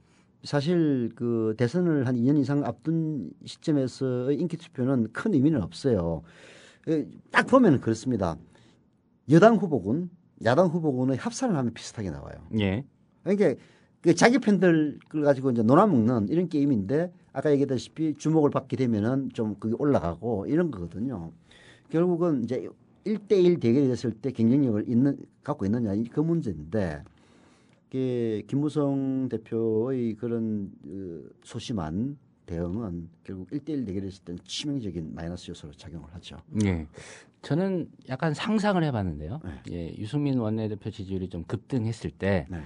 사실 그 대선을 한 2년 이상 앞둔 시점에서의 인기 투표는 큰 의미는 없어요. 딱 보면 그렇습니다. 여당 후보군, 야당 후보군의 합산을 하면 비슷하게 나와요. 예. 그러니까 그 자기 팬들을 가지고 이제 논아먹는 이런 게임인데 아까 얘기했다시피 주목을 받게 되면은 좀 그게 올라가고 이런 거거든요. 결국은 이제 1대1 대결이 됐을 때 경쟁력을 갖고 있느냐 그 문제인데 김무성 대표의 그런 소심한 대응은 결국 1대1 대결했을 때는 치명적인 마이너스 요소로 작용을 하죠. 예. 저는 약간 상상을 해봤는데요. 네. 예, 유승민 원내대표 지지율이 좀 급등했을 때 네.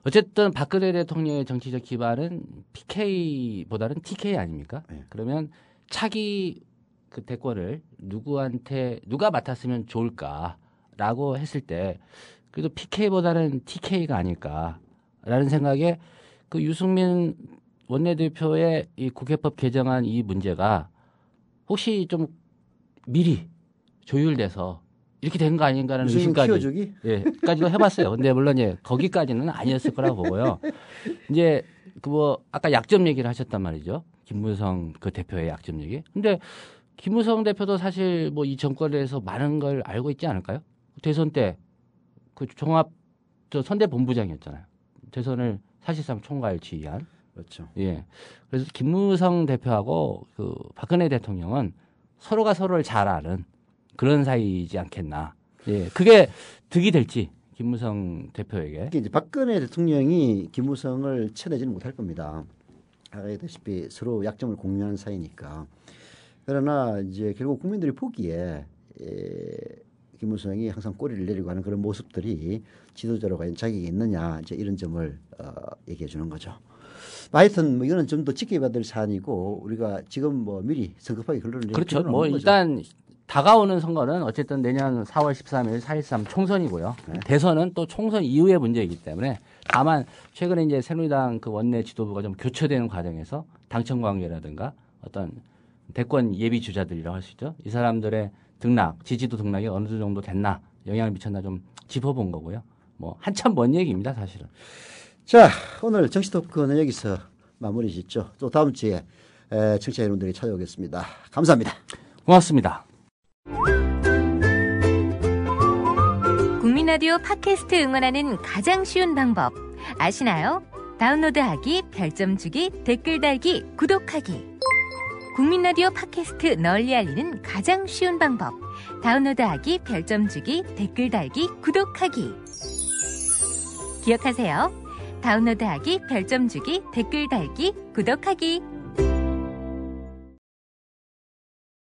어쨌든 박근혜 대통령의 정치적 기반은 PK보다는 TK 아닙니까? 네. 그러면 차기 그 대권을 누가 맡았으면 좋을까라고 했을 때 그래도 PK보다는 TK가 아닐까라는 생각에 그 유승민 원내대표의 이 국회법 개정안 이 문제가 혹시 좀 미리 조율돼서 이렇게 된 거 아닌가라는 의심까지 키워주기? 까지도 해봤어요. 근데 물론 이제 거기까지는 아니었을 거라고 보고요. 이제 그 뭐 아까 약점 얘기를 하셨단 말이죠. 김무성 그 대표의 약점 얘기. 근데 김무성 대표도 사실 뭐 이 정권에서 많은 걸 알고 있지 않을까요? 대선 때 그 종합 선대 본부장이었잖아요. 대선을 사실상 총괄 지휘한. 그렇죠. 예. 그래서 김무성 대표하고 그 박근혜 대통령은 서로가 서로를 잘 아는 그런 사이이지 않겠나. 예. 그게 득이 될지 김무성 대표에게. 이제 박근혜 대통령이 김무성을 쳐내지는 못할 겁니다. 아까 얘기했다시피 서로 약점을 공유하는 사이니까. 그러나 이제 결국 국민들이 보기에 김무성이 항상 꼬리를 내리고 하는 그런 모습들이 지도자로 과연 자격이 있느냐 이제 이런 점을 얘기해 주는 거죠. 하여튼 뭐 이거는 좀 더 지켜봐야 될 사안이고 우리가 지금 뭐 미리 성급하게 결론을 내릴 그렇죠. 필요는 뭐 없는 거죠. 일단 다가오는 선거는 어쨌든 내년 4월 13일 4.13 총선이고요. 네. 대선은 또 총선 이후의 문제이기 때문에 다만 최근에 이제 새누리당 그 원내 지도부가 좀 교체되는 과정에서 당청 관계라든가 어떤 대권 예비 주자들이라고 할 수 있죠. 이 사람들의 등락, 지지도 등락이 어느 정도 됐나, 영향을 미쳤나 좀 짚어본 거고요. 뭐 한참 먼 얘기입니다, 사실은. 자, 오늘 정치 토크는 여기서 마무리 짓죠. 또 다음 주에 청취자 여러분들이 찾아오겠습니다. 감사합니다. 고맙습니다. 국민라디오 팟캐스트 응원하는 가장 쉬운 방법 아시나요? 다운로드하기, 별점 주기, 댓글 달기, 구독하기. 국민라디오 팟캐스트 널리 알리는 가장 쉬운 방법. 다운로드하기, 별점 주기, 댓글 달기, 구독하기. 기억하세요. 다운로드하기, 별점 주기, 댓글 달기, 구독하기.